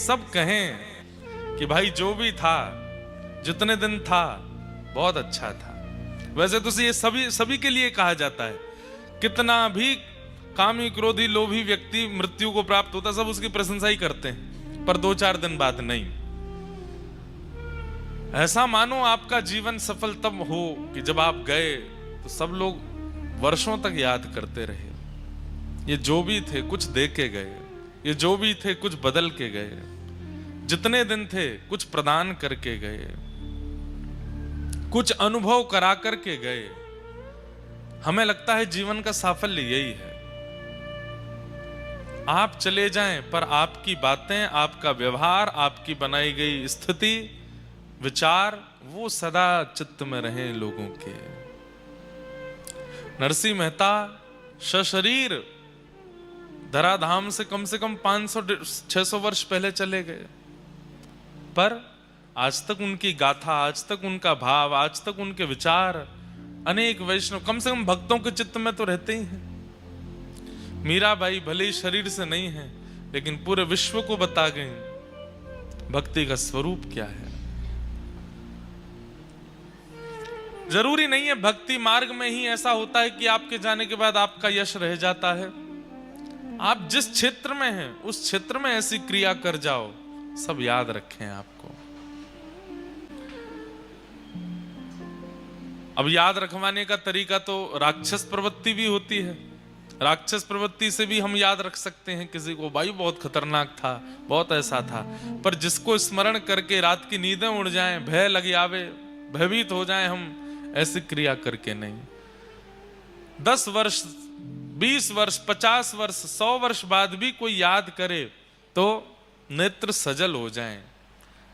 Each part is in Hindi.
सब कहें कि भाई जो भी था, जितने दिन था, बहुत अच्छा था। वैसे तो ये सभी के लिए कहा जाता है। कितना भी कामी क्रोधी लोभी व्यक्ति मृत्यु को प्राप्त होता, सब उसकी प्रशंसा ही करते हैं, पर 2-4 दिन बाद नहीं। ऐसा मानो आपका जीवन सफल तब हो कि जब आप गए तो सब लोग वर्षों तक याद करते रहे। ये जो भी थे कुछ दे के गए, ये जो भी थे कुछ बदल के गए, जितने दिन थे कुछ प्रदान करके गए, कुछ अनुभव करा करके गए। हमें लगता है जीवन का साफल्य यही है। आप चले जाएं पर आपकी बातें, आपका व्यवहार, आपकी बनाई गई स्थिति, विचार, वो सदा चित्त में रहें लोगों के। नरसिंह मेहता सशरीर धराधाम से कम 500-600 वर्ष पहले चले गए, पर आज तक उनकी गाथा, आज तक उनका भाव, आज तक उनके विचार अनेक वैष्णव, कम से कम भक्तों के चित्त में तो रहते ही हैं। मीराबाई भले ही शरीर से नहीं है, लेकिन पूरे विश्व को बता गए भक्ति का स्वरूप क्या है। जरूरी नहीं है भक्ति मार्ग में ही ऐसा होता है कि आपके जाने के बाद आपका यश रह जाता है। आप जिस क्षेत्र में हैं उस क्षेत्र में ऐसी क्रिया कर जाओ, सब याद रखें आपको। अब याद रखवाने का तरीका तो राक्षस प्रवृत्ति भी होती है। राक्षस प्रवृत्ति से भी हम याद रख सकते हैं किसी को, भाई बहुत खतरनाक था, बहुत ऐसा था। पर जिसको स्मरण करके रात की नींदें उड़ जाएं, भय लग आवे, भयभीत हो जाएं हम, ऐसी क्रिया करके नहीं। 10 वर्ष, 20 वर्ष, 50 वर्ष, 100 वर्ष बाद भी कोई याद करे तो नेत्र सजल हो जाएं,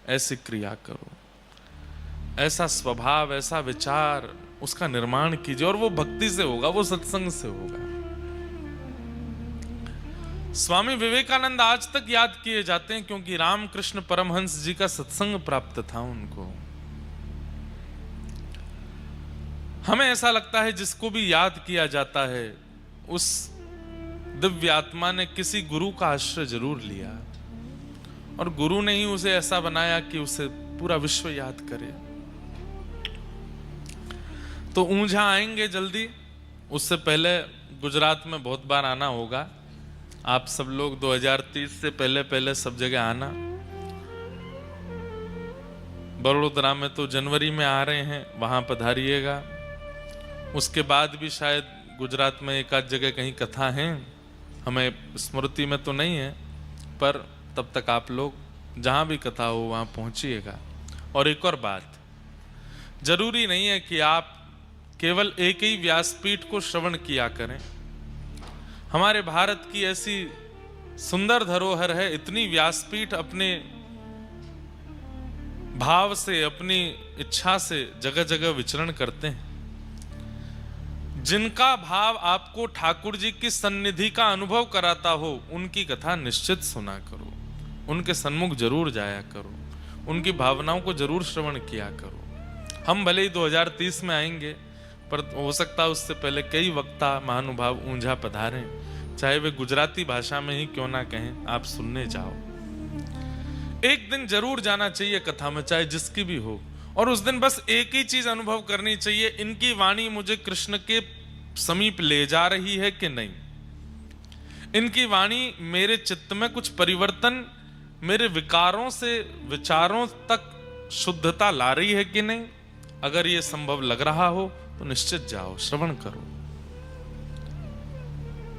ऐसी क्रिया करो। ऐसा स्वभाव, ऐसा विचार, उसका निर्माण कीजिए, और वो भक्ति से होगा, वो सत्संग से होगा। स्वामी विवेकानंद आज तक याद किए जाते हैं क्योंकि रामकृष्ण परमहंस जी का सत्संग प्राप्त था उनको। हमें ऐसा लगता है जिसको भी याद किया जाता है उस दिव्य आत्मा ने किसी गुरु का आश्रय जरूर लिया, और गुरु ने ही उसे ऐसा बनाया कि उसे पूरा विश्व याद करे। तो ऊंझा आएंगे जल्दी, उससे पहले गुजरात में बहुत बार आना होगा। आप सब लोग 2030 से पहले सब जगह आना। बड़ोदरा में तो जनवरी में आ रहे हैं, वहां पधारिएगा। उसके बाद भी शायद गुजरात में एक आध जगह कहीं कथा है, हमें स्मृति में तो नहीं है, पर तब तक आप लोग जहां भी कथा हो वहां पहुंचिएगा। और एक और बात, जरूरी नहीं है कि आप केवल एक ही व्यासपीठ को श्रवण किया करें। हमारे भारत की ऐसी सुंदर धरोहर है, इतनी व्यासपीठ अपने भाव से, अपनी इच्छा से जगह जगह विचरण करते हैं। जिनका भाव आपको ठाकुर जी की सन्निधि का अनुभव कराता हो, उनकी कथा निश्चित सुना करो, उनके सन्मुख जरूर जाया करो, उनकी भावनाओं को जरूर श्रवण किया करो। हम भले ही 2030 में आएंगे, पर हो सकता है उससे पहले कई वक्ता महानुभाव ऊंझा पधारें, चाहे वे गुजराती भाषा में ही क्यों ना कहें, आप सुनने जाओ। एक दिन जरूर जाना चाहिए कथा में, चाहे जिसकी भी हो, और उस दिन बस एक ही चीज अनुभव करनी चाहिए, इनकी वाणी मुझे कृष्ण के समीप ले जा रही है कि नहीं, इनकी वाणी मेरे चित्त में कुछ परिवर्तन, मेरे विकारों से विचारों तक शुद्धता ला रही है कि नहीं। अगर ये संभव लग रहा हो तो निश्चित जाओ, श्रवण करो।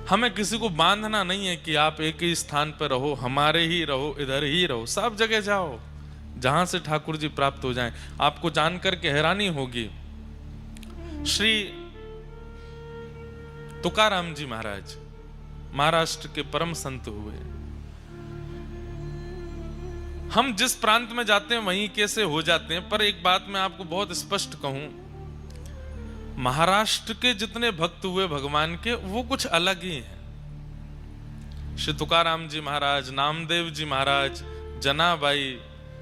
हमें किसी को बांधना नहीं है कि आप एक ही स्थान पर रहो, हमारे ही रहो, इधर ही रहो, सब जगह जाओ जहां से ठाकुर जी प्राप्त हो जाएं। आपको जानकर के हैरानी होगी, श्री तुकाराम जी महाराज महाराष्ट्र के परम संत हुए। हम जिस प्रांत में जाते हैं वहीं कैसे हो जाते हैं, पर एक बात मैं आपको बहुत स्पष्ट कहूं, महाराष्ट्र के जितने भक्त हुए भगवान के, वो कुछ अलग ही हैं। श्री तुकाराम जी महाराज, नामदेव जी महाराज, जनाबाई,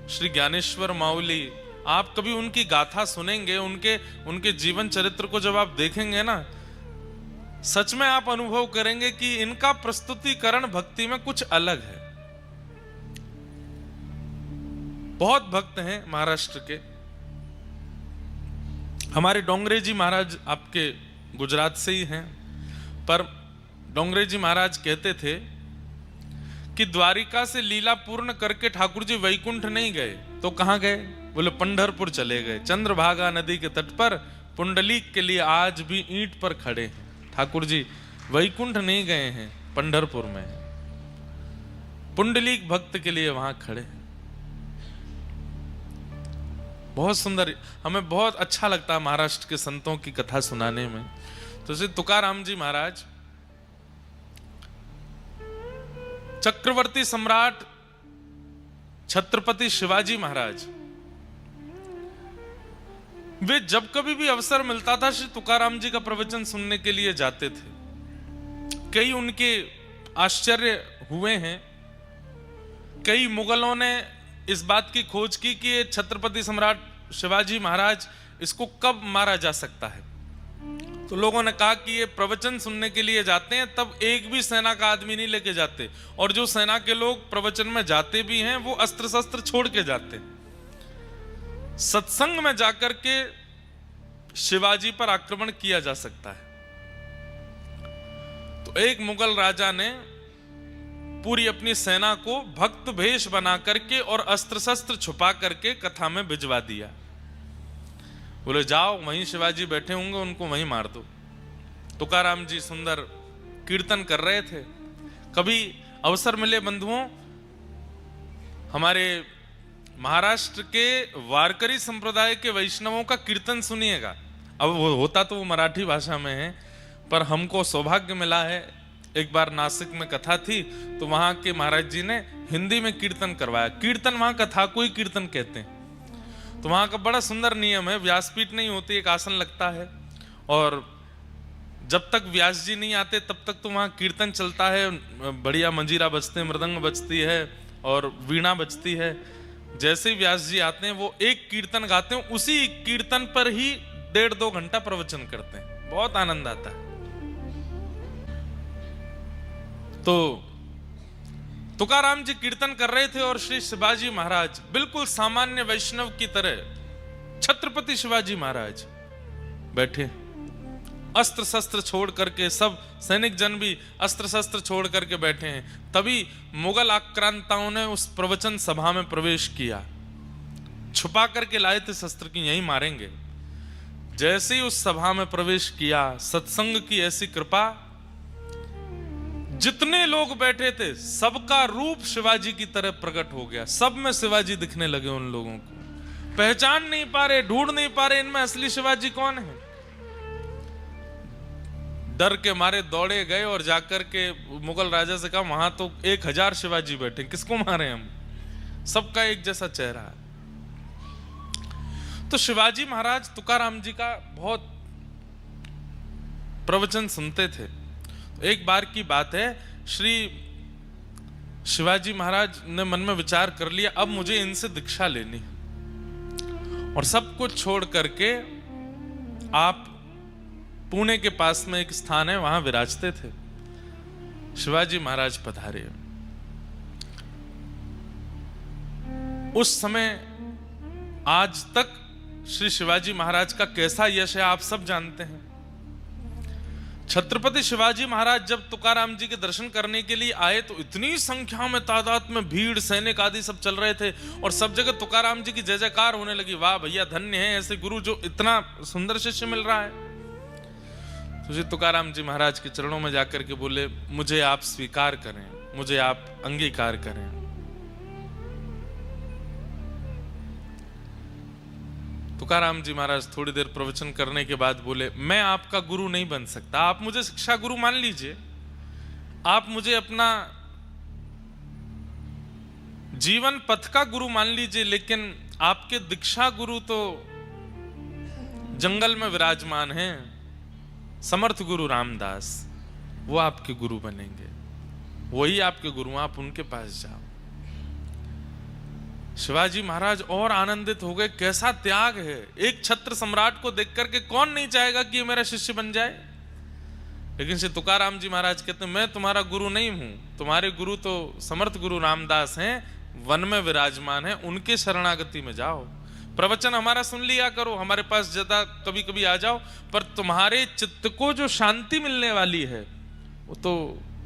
श्री ज्ञानेश्वर माउली, आप कभी उनकी गाथा सुनेंगे, उनके जीवन चरित्र को जब आप देखेंगे ना, सच में आप अनुभव करेंगे कि इनका प्रस्तुतिकरण भक्ति में कुछ अलग है। बहुत भक्त हैं महाराष्ट्र के। हमारे डोंगरे जी महाराज आपके गुजरात से ही हैं, पर डोंगरे जी महाराज कहते थे कि द्वारिका से लीला पूर्ण करके ठाकुर जी वैकुंठ नहीं गए तो कहां गए? बोले पंढरपुर चले गए। चंद्रभागा नदी के तट पर पुंडलीक के लिए आज भी ईंट पर खड़े हैं। ठाकुर जी वैकुंठ नहीं गए हैं, पंढरपुर में हैं। पुंडलीक भक्त के लिए वहां खड़े हैं। बहुत सुंदर, हमें बहुत अच्छा लगता है महाराष्ट्र के संतों की कथा सुनाने में। तो श्री तुकाराम जी महाराज चक्रवर्ती सम्राट छत्रपति शिवाजी महाराज, वे जब कभी भी अवसर मिलता था श्री तुकाराम जी का प्रवचन सुनने के लिए जाते थे। कई उनके आश्चर्य हुए हैं। कई मुगलों ने इस बात की खोज की कि छत्रपति सम्राट शिवाजी महाराज, इसको कब मारा जा सकता है। तो लोगों ने कहा कि ये प्रवचन सुनने के लिए जाते हैं, तब एक भी सेना का आदमी नहीं लेके जाते, और जो सेना के लोग प्रवचन में जाते भी हैं वो अस्त्र शस्त्र छोड़ के जाते। सत्संग में जाकर के शिवाजी पर आक्रमण किया जा सकता है। तो एक मुगल राजा ने पूरी अपनी सेना को भक्त भेष बना करके और अस्त्र शस्त्र छुपा करके कथा में भिजवा दिया। बोले जाओ, वहीं शिवाजी बैठे होंगे, उनको वहीं मार दो। तुकाराम जी सुंदर कीर्तन कर रहे थे। कभी अवसर मिले बंधुओं, हमारे महाराष्ट्र के वारकरी संप्रदाय के वैष्णवों का कीर्तन सुनिएगा। अब वो होता तो वो मराठी भाषा में है, पर हमको सौभाग्य मिला है, एक बार नासिक में कथा थी तो वहां के महाराज जी ने हिंदी में कीर्तन करवाया। कीर्तन वहां कथा को ही कीर्तन कहते हैं। तो वहां का बड़ा सुंदर नियम है, व्यासपीठ नहीं होती, एक आसन लगता है, और जब तक व्यास जी नहीं आते तब तक तो वहां कीर्तन चलता है। बढ़िया मंजीरा बजते हैं, मृदंग बजती है और वीणा बजती है। जैसे ही व्यास जी आते हैं वो एक कीर्तन गाते हैं, उसी कीर्तन पर ही 1.5-2 घंटा प्रवचन करते हैं। बहुत आनंद आता है। तो तुकाराम जी कीर्तन कर रहे थे और श्री शिवाजी महाराज बिल्कुल सामान्य वैष्णव की तरह, छत्रपति शिवाजी महाराज बैठे, अस्त्र शस्त्र छोड़ करके, सब सैनिक जन भी अस्त्र शस्त्र छोड़ करके बैठे हैं। तभी मुगल आक्रांताओं ने उस प्रवचन सभा में प्रवेश किया। छुपा करके लाए थे शस्त्र की, यहीं मारेंगे। जैसे ही उस सभा में प्रवेश किया, सत्संग की ऐसी कृपा, जितने लोग बैठे थे सबका रूप शिवाजी की तरह प्रकट हो गया। सब में शिवाजी दिखने लगे। उन लोगों को पहचान नहीं पा रहे, ढूंढ नहीं पा रहे, इनमें असली शिवाजी कौन है। डर के मारे दौड़े गए और जाकर के मुगल राजा से कहा, वहां तो 1000 शिवाजी बैठे, किसको मारे हम, सबका एक जैसा चेहरा है। तो शिवाजी महाराज तुकाराम जी का बहुत प्रवचन सुनते थे। एक बार की बात है, श्री शिवाजी महाराज ने मन में विचार कर लिया, अब मुझे इनसे दीक्षा लेनी, और सब कुछ छोड़ करके आप पुणे के पास में एक स्थान है, वहां विराजते थे। शिवाजी महाराज पधारे। उस समय आज तक श्री शिवाजी महाराज का कैसा यश है आप सब जानते हैं। छत्रपति शिवाजी महाराज जब तुकाराम जी के दर्शन करने के लिए आए तो इतनी संख्या में, तादाद में भीड़, सैनिक आदि सब चल रहे थे, और सब जगह तुकाराम जी की जय जयकार होने लगी। वाह भैया, धन्य है ऐसे गुरु, जो इतना सुंदर शिष्य मिल रहा है। तो श्री तुकाराम जी महाराज के चरणों में जाकर के बोले, मुझे आप स्वीकार करें, मुझे आप अंगीकार करें। तुकाराम जी महाराज थोड़ी देर प्रवचन करने के बाद बोले, मैं आपका गुरु नहीं बन सकता, आप मुझे शिक्षा गुरु मान लीजिए, आप मुझे अपना जीवन पथ का गुरु मान लीजिए, लेकिन आपके दीक्षा गुरु तो जंगल में विराजमान हैं, समर्थ गुरु रामदास, वो आपके गुरु बनेंगे, वही आपके गुरु, आप उनके पास जाओ। शिवाजी महाराज और आनंदित हो गए, कैसा त्याग है। एक छत्र सम्राट को देख करके कौन नहीं चाहेगा कि ये मेरा शिष्य बन जाए। लेकिन श्री तुकाराम जी महाराज कहते हैं, मैं तुम्हारा गुरु नहीं हूं, तुम्हारे गुरु तो समर्थ गुरु रामदास हैं, वन में विराजमान है, उनके शरणागति में जाओ। प्रवचन हमारा सुन लिया करो, हमारे पास ज्यादा कभी कभी आ जाओ, पर तुम्हारे चित्त को जो शांति मिलने वाली है वो तो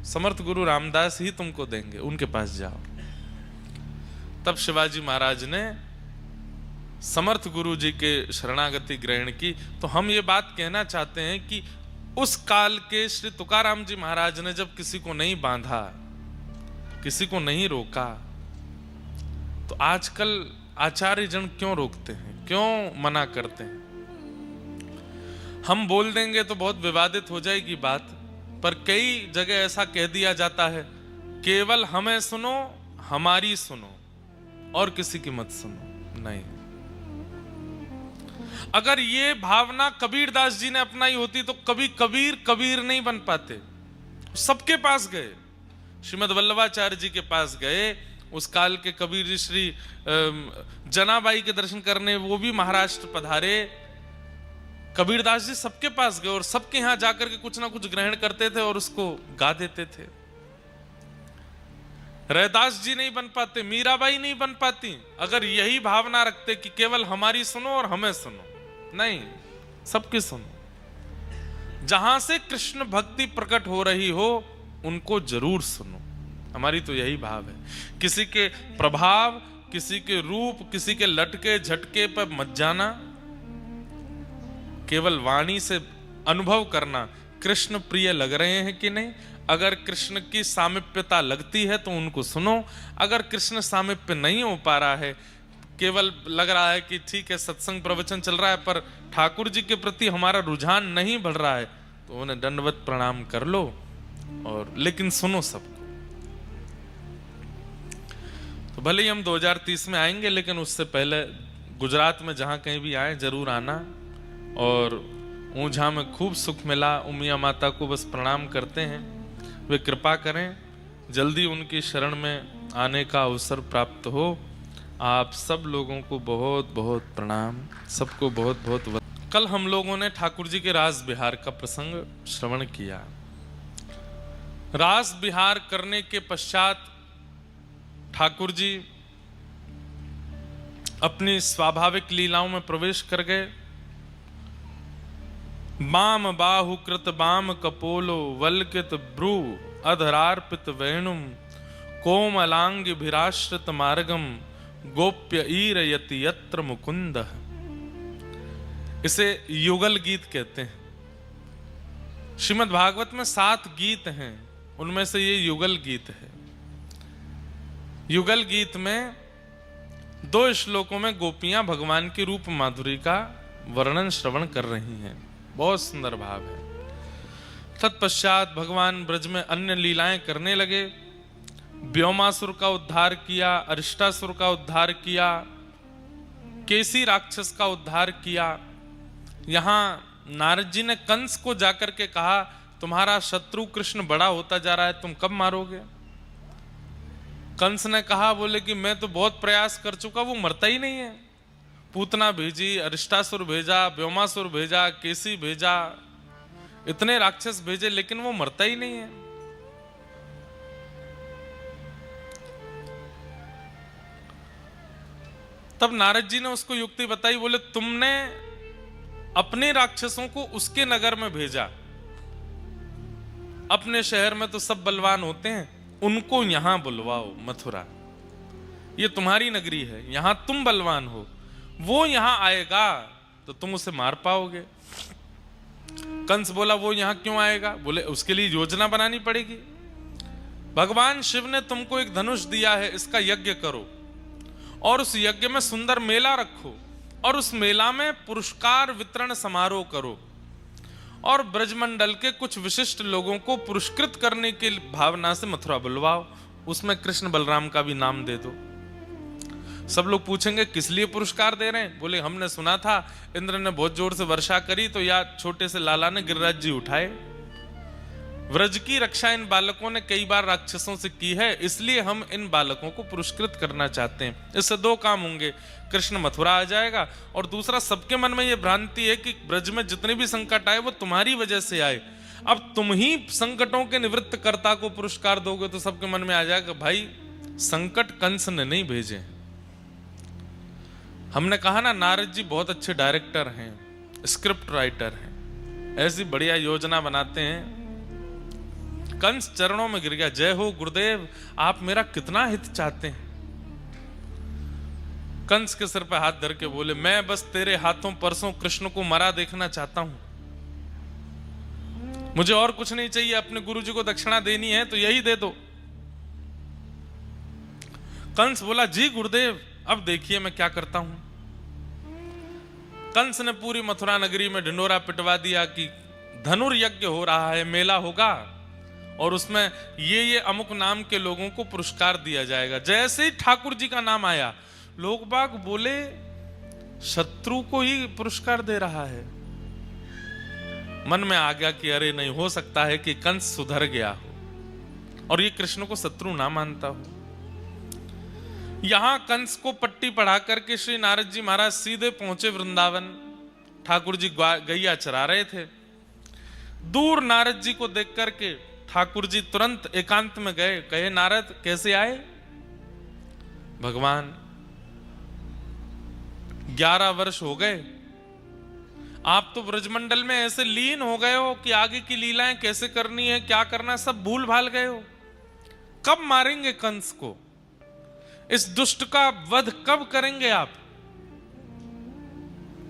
समर्थ गुरु रामदास ही तुमको देंगे, उनके पास जाओ। तब शिवाजी महाराज ने समर्थ गुरु जी के शरणागति ग्रहण की। तो हम ये बात कहना चाहते हैं कि उस काल के श्री तुकाराम जी महाराज ने जब किसी को नहीं बांधा, किसी को नहीं रोका, तो आजकल आचार्य जन क्यों रोकते हैं, क्यों मना करते हैं? हम बोल देंगे तो बहुत विवादित हो जाएगी बात, पर कई जगह ऐसा कह दिया जाता है, केवल हमें सुनो, हमारी सुनो और किसी की मत सुनो। नहीं, अगर ये भावना कबीरदास जी ने अपनाई होती तो कभी कबीर नहीं बन पाते। सबके पास गए, श्रीमद वल्लभाचार्य जी के पास गए, उस काल के कबीर जी श्री जनाबाई के दर्शन करने वो भी महाराष्ट्र पधारे। कबीरदास जी सबके पास गए और सबके यहां जाकर के कुछ ना कुछ ग्रहण करते थे और उसको गा देते थे। रैदास जी नहीं बन पाते, मीराबाई नहीं बन पाती अगर यही भावना रखते कि केवल हमारी सुनो और हमें सुनो। नहीं, सबकी सुनो। जहां से कृष्ण भक्ति प्रकट हो रही हो उनको जरूर सुनो। हमारी तो यही भाव है। किसी के प्रभाव, किसी के रूप, किसी के लटके झटके पर मत जाना। केवल वाणी से अनुभव करना कृष्ण प्रिय लग रहे हैं कि नहीं। अगर कृष्ण की सामीप्यता लगती है तो उनको सुनो। अगर कृष्ण सामीप्य नहीं हो पा रहा है, केवल लग रहा है कि ठीक है सत्संग प्रवचन चल रहा है पर ठाकुर जी के प्रति हमारा रुझान नहीं बढ़ रहा है, तो उन्हें दंडवत प्रणाम कर लो, और लेकिन सुनो सबको। तो भले ही हम 2030 में आएंगे, लेकिन उससे पहले गुजरात में जहां कहीं भी आए जरूर आना। और ऊंझा में खूब सुख मिला, उमिया माता को बस प्रणाम करते हैं, वे कृपा करें जल्दी उनकी शरण में आने का अवसर प्राप्त हो। आप सब लोगों को बहुत बहुत प्रणाम, सबको बहुत बहुत। कल हम लोगों ने ठाकुर जी के रास बिहार का प्रसंग श्रवण किया। रास बिहार करने के पश्चात ठाकुर जी अपनी स्वाभाविक लीलाओं में प्रवेश कर गए। बाम बाहु कृत बाम कपोलो वल्कित ब्रू अधरार्पित वेणुम कोमलांग भिराश्रित मार्गम गोप्य ईरयति यत्र मुकुंद। इसे युगल गीत कहते हैं। श्रीमद् भागवत में 7 गीत हैं, उनमें से ये युगल गीत है। युगल गीत में 2 श्लोकों में गोपियां भगवान की रूप माधुरी का वर्णन श्रवण कर रही हैं। बहुत सुंदर भाव है। तत्पश्चात भगवान ब्रज में अन्य लीलाएं करने लगे। व्योमासुर का उद्धार किया, अरिष्टासुर का उद्धार किया, केसी राक्षस का उद्धार किया। यहां नारद जी ने कंस को जाकर के कहा, तुम्हारा शत्रु कृष्ण बड़ा होता जा रहा है, तुम कब मारोगे? कंस ने कहा, बोले कि मैं तो बहुत प्रयास कर चुका, वो मरता ही नहीं है। पूतना भेजी, अरिष्टासुर भेजा, व्योमासुर भेजा, केसी भेजा, इतने राक्षस भेजे, लेकिन वो मरता ही नहीं है। तब नारद जी ने उसको युक्ति बताई, बोले तुमने अपने राक्षसों को उसके नगर में भेजा, अपने शहर में तो सब बलवान होते हैं, उनको यहां बुलवाओ, मथुरा, ये तुम्हारी नगरी है, यहां तुम बलवान हो, वो यहां आएगा तो तुम उसे मार पाओगे। कंस बोला, वो यहां क्यों आएगा? बोले उसके लिए योजना बनानी पड़ेगी। भगवान शिव ने तुमको एक धनुष दिया है, इसका यज्ञ करो और उस यज्ञ में सुंदर मेला रखो और उस मेला में पुरस्कार वितरण समारोह करो और ब्रजमंडल के कुछ विशिष्ट लोगों को पुरस्कृत करने की भावना से मथुरा बुलवाओ, उसमें कृष्ण बलराम का भी नाम दे दो। सब लोग पूछेंगे किस लिए पुरस्कार दे रहे हैं? बोले हमने सुना था इंद्र ने बहुत जोर से वर्षा करी तो या छोटे से लाला ने गिरिराज जी उठाए। व्रज की रक्षा इन बालकों ने कई बार राक्षसों से की है, इसलिए हम इन बालकों को पुरस्कृत करना चाहते हैं। इससे 2 काम होंगे, कृष्ण मथुरा आ जाएगा और दूसरा सबके मन में यह भ्रांति है कि ब्रज में जितने भी संकट आए वो तुम्हारी वजह से आए। अब तुम ही संकटों के निवृत्त कर्ता को पुरस्कार दोगे तो सबके मन में आ जाएगा भाई संकट कंस ने नहीं भेजे। हमने कहा ना, नारद जी बहुत अच्छे डायरेक्टर हैं, स्क्रिप्ट राइटर हैं, ऐसी बढ़िया योजना बनाते हैं। कंस चरणों में गिर गया, जय हो गुरुदेव, आप मेरा कितना हित चाहते हैं। कंस के सिर पर हाथ धर के बोले, मैं बस तेरे हाथों परसों कृष्ण को मरा देखना चाहता हूं, मुझे और कुछ नहीं चाहिए। अपने गुरु जी को दक्षिणा देनी है तो यही दे दो। कंस बोला, जी गुरुदेव, अब देखिए मैं क्या करता हूं। कंस ने पूरी मथुरा नगरी में ढिंडोरा पिटवा दिया कि धनुर्यज्ञ हो रहा है, मेला होगा, और उसमें ये अमुक नाम के लोगों को पुरस्कार दिया जाएगा। जैसे ही ठाकुर जी का नाम आया, लोग बाग बोले, शत्रु को ही पुरस्कार दे रहा है। मन में आ गया कि अरे नहीं हो सकता है कि कंस सुधर गया हो और ये कृष्ण को शत्रु ना मानता हो। यहां कंस को पट्टी पढ़ा करके श्री नारद जी महाराज सीधे पहुंचे वृंदावन। ठाकुर जी गैया चरा रहे थे। दूर नारद जी को देख करके ठाकुर जी तुरंत एकांत में गए, कहे, नारद कैसे आए? भगवान 11 वर्ष हो गए, आप तो ब्रजमंडल में ऐसे लीन हो गए हो कि आगे की लीलाएं कैसे करनी है, क्या करना है, सब भूल भाल गए हो। कब मारेंगे कंस को? इस दुष्ट का वध कब करेंगे आप?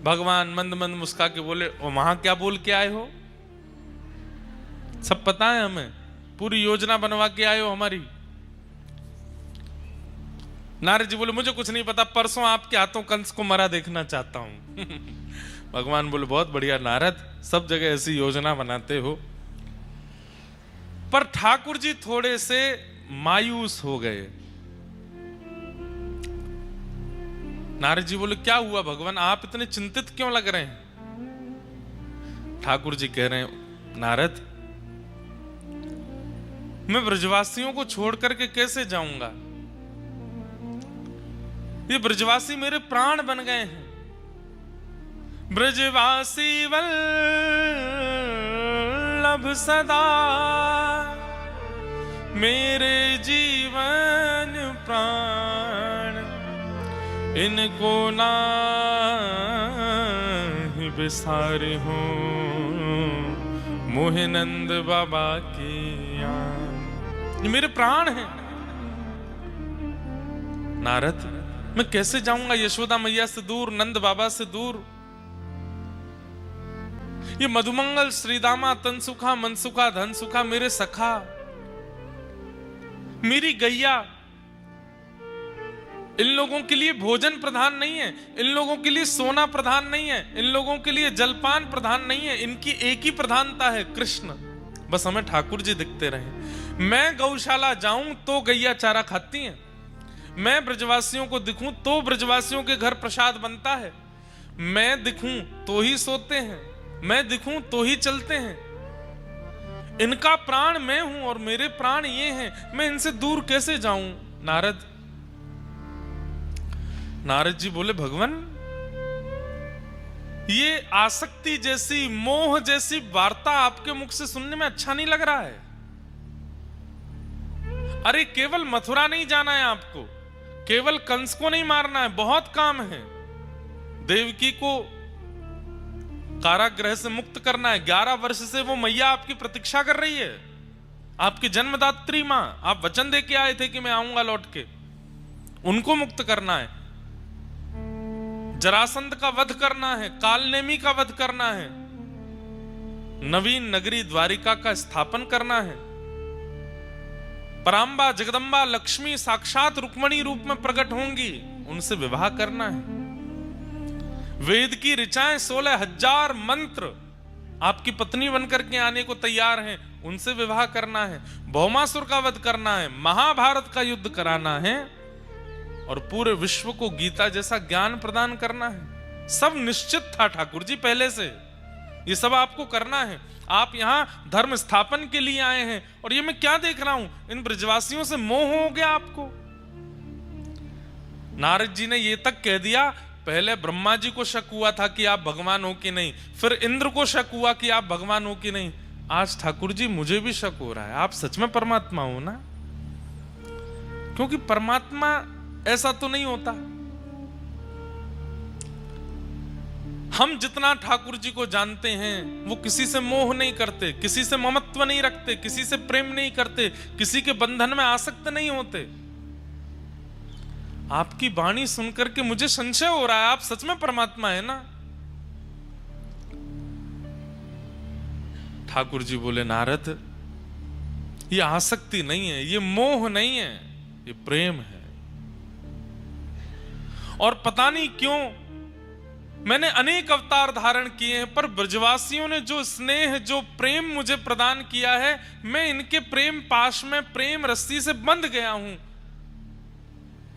भगवान मंद मंद मुस्का के बोले, वहां क्या बोल के आए हो? सब पता है हमें, पूरी योजना बनवा के आए हो हमारी। नारद जी बोले, मुझे कुछ नहीं पता, परसों आपके हाथों कंस को मरा देखना चाहता हूं। भगवान बोले, बहुत बढ़िया नारद, सब जगह ऐसी योजना बनाते हो। पर ठाकुर जी थोड़े से मायूस हो गए। नारद जी बोले, क्या हुआ भगवान, आप इतने चिंतित क्यों लग रहे हैं? ठाकुर जी कह रहे हैं, नारद, मैं ब्रजवासियों को छोड़ करके कैसे जाऊंगा? ये ब्रजवासी मेरे प्राण बन गए हैं। ब्रजवासी वल्लभ सदा मेरे जीवन प्राण, इनको नाही बिसारे हो मोहे नंद बाबा की यान। ये मेरे प्राण हैं। नारद, मैं कैसे जाऊंगा यशोदा मैया से दूर, नंद बाबा से दूर? ये मधुमंगल, श्रीदामा, तनसुखा, मनसुखा, धनसुखा, मेरे सखा, मेरी गैया, इन लोगों के लिए भोजन प्रधान नहीं है, इन लोगों के लिए सोना प्रधान नहीं है, इन लोगों के लिए जलपान प्रधान नहीं है, इनकी एक ही प्रधानता है, कृष्ण। बस हमें ठाकुर जी दिखते रहे। मैं गौशाला जाऊं तो गैया चारा खाती हैं, मैं ब्रजवासियों को दिखूं तो ब्रजवासियों के घर प्रसाद बनता है, मैं दिखूं तो ही सोते हैं, मैं दिखूं तो ही चलते हैं। इनका प्राण मैं हूं और मेरे प्राण ये हैं, मैं इनसे दूर कैसे जाऊं? नारद जी बोले, भगवान, ये आसक्ति जैसी, मोह जैसी वार्ता आपके मुख से सुनने में अच्छा नहीं लग रहा है। अरे केवल मथुरा नहीं जाना है आपको, केवल कंस को नहीं मारना है, बहुत काम है। देवकी को कारागृह से मुक्त करना है। 11 वर्ष से वो मैया आपकी प्रतीक्षा कर रही है, आपकी जन्मदात्री मां। आप वचन दे के आए थे कि मैं आऊंगा लौट के, उनको मुक्त करना है। जरासंध का वध करना है, कालनेमी का वध करना है, नवीन नगरी द्वारिका का स्थापन करना है। परांबा, जगदंबा, लक्ष्मी साक्षात रुक्मणी रूप में प्रकट होंगी, उनसे विवाह करना है। वेद की ऋचाएं 16,000 मंत्र आपकी पत्नी बनकर के आने को तैयार हैं, उनसे विवाह करना है। भौमासुर का वध करना है, महाभारत का युद्ध कराना है और पूरे विश्व को गीता जैसा ज्ञान प्रदान करना है। सब निश्चित था ठाकुर जी पहले से, ये सब आपको करना है। आप यहां धर्म स्थापन के लिए आए हैं और ये मैं क्या देख रहा हूं, इन ब्रजवासियों से मोह हो गया आपको। नारद जी ने ये तक कह दिया, पहले ब्रह्मा जी को शक हुआ था कि आप भगवान हो कि नहीं, फिर इंद्र को शक हुआ कि आप भगवान हो कि नहीं, आज ठाकुर जी मुझे भी शक हो रहा है, आप सच में परमात्मा हो ना? क्योंकि परमात्मा ऐसा तो नहीं होता। हम जितना ठाकुर जी को जानते हैं वो किसी से मोह नहीं करते, किसी से ममत्व नहीं रखते, किसी से प्रेम नहीं करते, किसी के बंधन में आसक्त नहीं होते। आपकी वाणी सुनकर के मुझे संशय हो रहा है, आप सच में परमात्मा है ना? ठाकुर जी बोले, नारद, ये आसक्ति नहीं है, ये मोह नहीं है, ये प्रेम है। और पता नहीं क्यों मैंने अनेक अवतार धारण किए हैं, पर ब्रजवासियों ने जो स्नेह, जो प्रेम मुझे प्रदान किया है, मैं इनके प्रेम पाश में, प्रेम रस्सी से बंध गया हूं।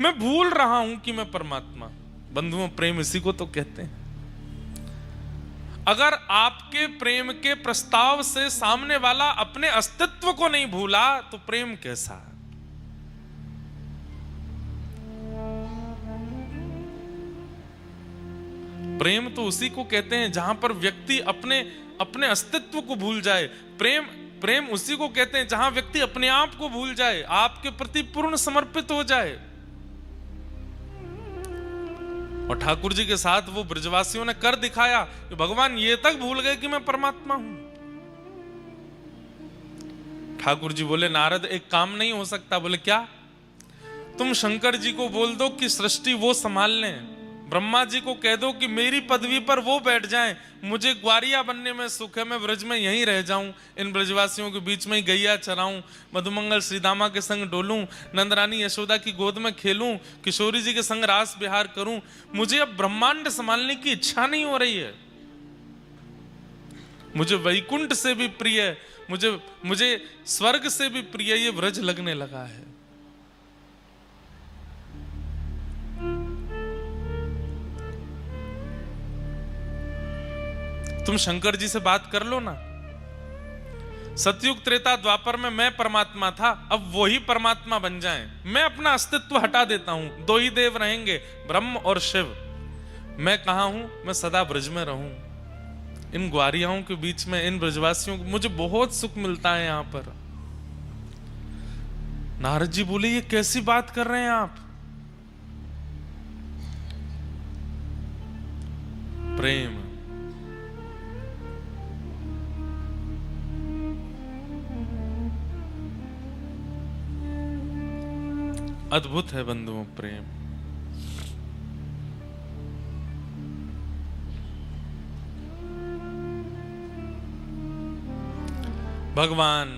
मैं भूल रहा हूं कि मैं परमात्मा। बंधुओं, प्रेम इसी को तो कहते हैं। अगर आपके प्रेम के प्रस्ताव से सामने वाला अपने अस्तित्व को नहीं भूला तो प्रेम कैसा? प्रेम तो उसी को कहते हैं जहां पर व्यक्ति अपने अपने अस्तित्व को भूल जाए। प्रेम उसी को कहते हैं जहां व्यक्ति अपने आप को भूल जाए, आपके प्रति पूर्ण समर्पित हो जाए। और ठाकुर जी के साथ वो ब्रजवासियों ने कर दिखाया कि भगवान ये तक भूल गए कि मैं परमात्मा हूं। ठाकुर जी बोले, नारद, एक काम नहीं हो सकता। बोले, क्या? तुम शंकर जी को बोल दो कि सृष्टि वो संभाल लें, ब्रह्मा जी को कह दो कि मेरी पदवी पर वो बैठ जाएं, मुझे ग्वारिया बनने में सुख है, मैं ब्रज में यहीं रह जाऊं, इन ब्रजवासियों के बीच में ही गैया चराऊं, मधुमंगल श्रीदामा के संग डोलूं, नंदरानी यशोदा की गोद में खेलूं, किशोरी जी के संग रास विहार करूं। मुझे अब ब्रह्मांड संभालने की इच्छा नहीं हो रही है। मुझे वैकुंठ से भी प्रिय, मुझे स्वर्ग से भी प्रिय ये ब्रज लगने लगा है। तुम शंकर जी से बात कर लो ना। सतयुग त्रेता द्वापर में मैं परमात्मा था, अब वो ही परमात्मा बन जाएं। मैं अपना अस्तित्व हटा देता हूं, दो ही देव रहेंगे, ब्रह्म और शिव। मैं कहां हूं? मैं सदा ब्रज में रहूं, इन ग्वारियाओं के बीच में, इन ब्रजवासियों को मुझे बहुत सुख मिलता है यहां पर। नारद जी बोले, ये कैसी बात कर रहे हैं आप? प्रेम अद्भुत है बंधुओं, प्रेम। भगवान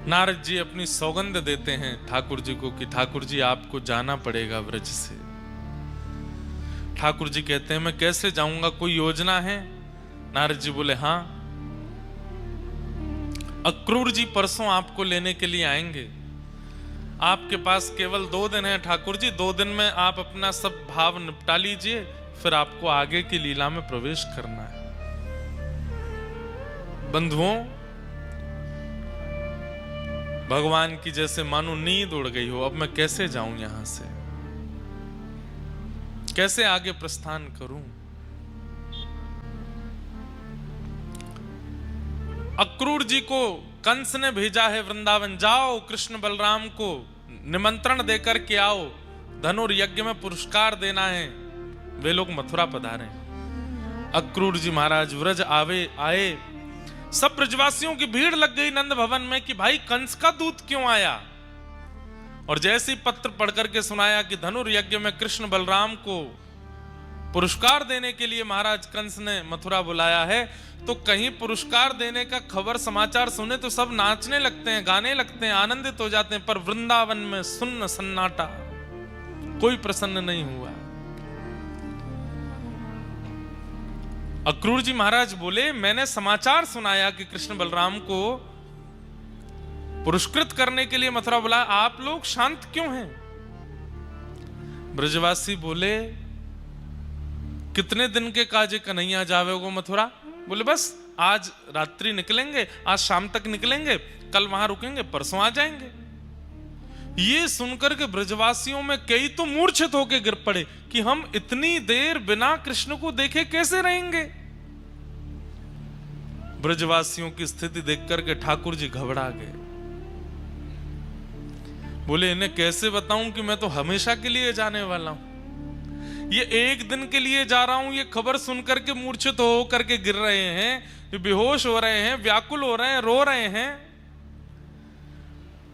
नारद जी अपनी सौगंध देते हैं ठाकुर जी को कि ठाकुर जी आपको जाना पड़ेगा ब्रज से। ठाकुर जी कहते हैं, मैं कैसे जाऊंगा, कोई योजना है? नारद जी बोले, हाँ, अक्रूर जी परसों आपको लेने के लिए आएंगे। आपके पास केवल 2 दिन है ठाकुर जी, 2 दिन में आप अपना सब भाव निपटा लीजिए, फिर आपको आगे की लीला में प्रवेश करना है। बंधुओं, भगवान की जैसे मानो नींद उड़ गई हो। अब मैं कैसे जाऊं यहां से, कैसे आगे प्रस्थान करूं? अक्रूर जी को कंस ने भेजा है वृंदावन, जाओ कृष्ण बलराम को निमंत्रण देकर के आओ, धनुर्यज्ञ में पुरस्कार देना है। वे लोग मथुरा पधारे। अक्रूर जी महाराज व्रज आए। सब ब्रजवासियों की भीड़ लग गई नंद भवन में कि भाई कंस का दूत क्यों आया। और जैसे ही पत्र पढ़ करके सुनाया कि धनुर्यज्ञ में कृष्ण बलराम को पुरस्कार देने के लिए महाराज कंस ने मथुरा बुलाया है, तो कहीं पुरस्कार देने का खबर समाचार सुने तो सब नाचने लगते हैं, गाने लगते हैं, आनंदित हो जाते हैं। पर वृंदावन में सुन्न सन्नाटा, कोई प्रसन्न नहीं हुआ। अक्रूर जी महाराज बोले, मैंने समाचार सुनाया कि कृष्ण बलराम को पुरस्कृत करने के लिए मथुरा बुलाया, आप लोग शांत क्यों हैं? ब्रजवासी बोले, कितने दिन के काजे कन्हैया जावेगो मथुरा? बोले, बस आज रात्रि निकलेंगे, आज शाम तक निकलेंगे, कल वहां रुकेंगे, परसों आ जाएंगे। ये सुनकर के ब्रजवासियों में कई तो मूर्छित होकर गिर पड़े कि हम इतनी देर बिना कृष्ण को देखे कैसे रहेंगे। ब्रजवासियों की स्थिति देख करके ठाकुर जी घबरा गए। बोले इन्हें कैसे बताऊं कि मैं तो हमेशा के लिए जाने वाला हूं, ये एक दिन के लिए जा रहा हूं। ये खबर सुनकर के मूर्छित हो करके गिर रहे हैं, ये बेहोश हो रहे हैं, व्याकुल हो रहे हैं, रो रहे हैं।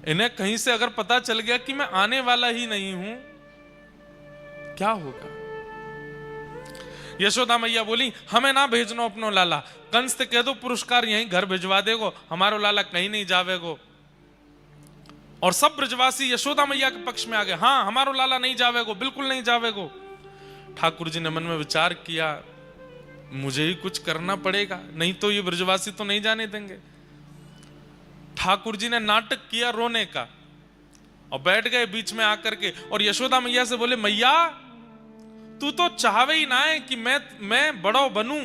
इन्हें कहीं से अगर पता चल गया कि मैं आने वाला ही नहीं हूं, क्या होगा? यशोदा मैया बोली हमें ना भेजनो अपनो लाला, कंस से कह दो पुरस्कार यहीं घर भिजवा देगो, हमारो लाला कहीं नहीं जावेगो। और सब ब्रजवासी यशोदा मैया के पक्ष में आ गए, हाँ हमारो लाला नहीं जावेगो, बिल्कुल नहीं जावेगो। ठाकुर जी ने मन में विचार किया, मुझे ही कुछ करना पड़ेगा, नहीं तो ये ब्रजवासी तो नहीं जाने देंगे। ठाकुर जी ने नाटक किया रोने का और बैठ गए बीच में आकर के और यशोदा मैया से बोले, मैया तू तो चाहवे ही ना है कि मैं बड़ो बनूं।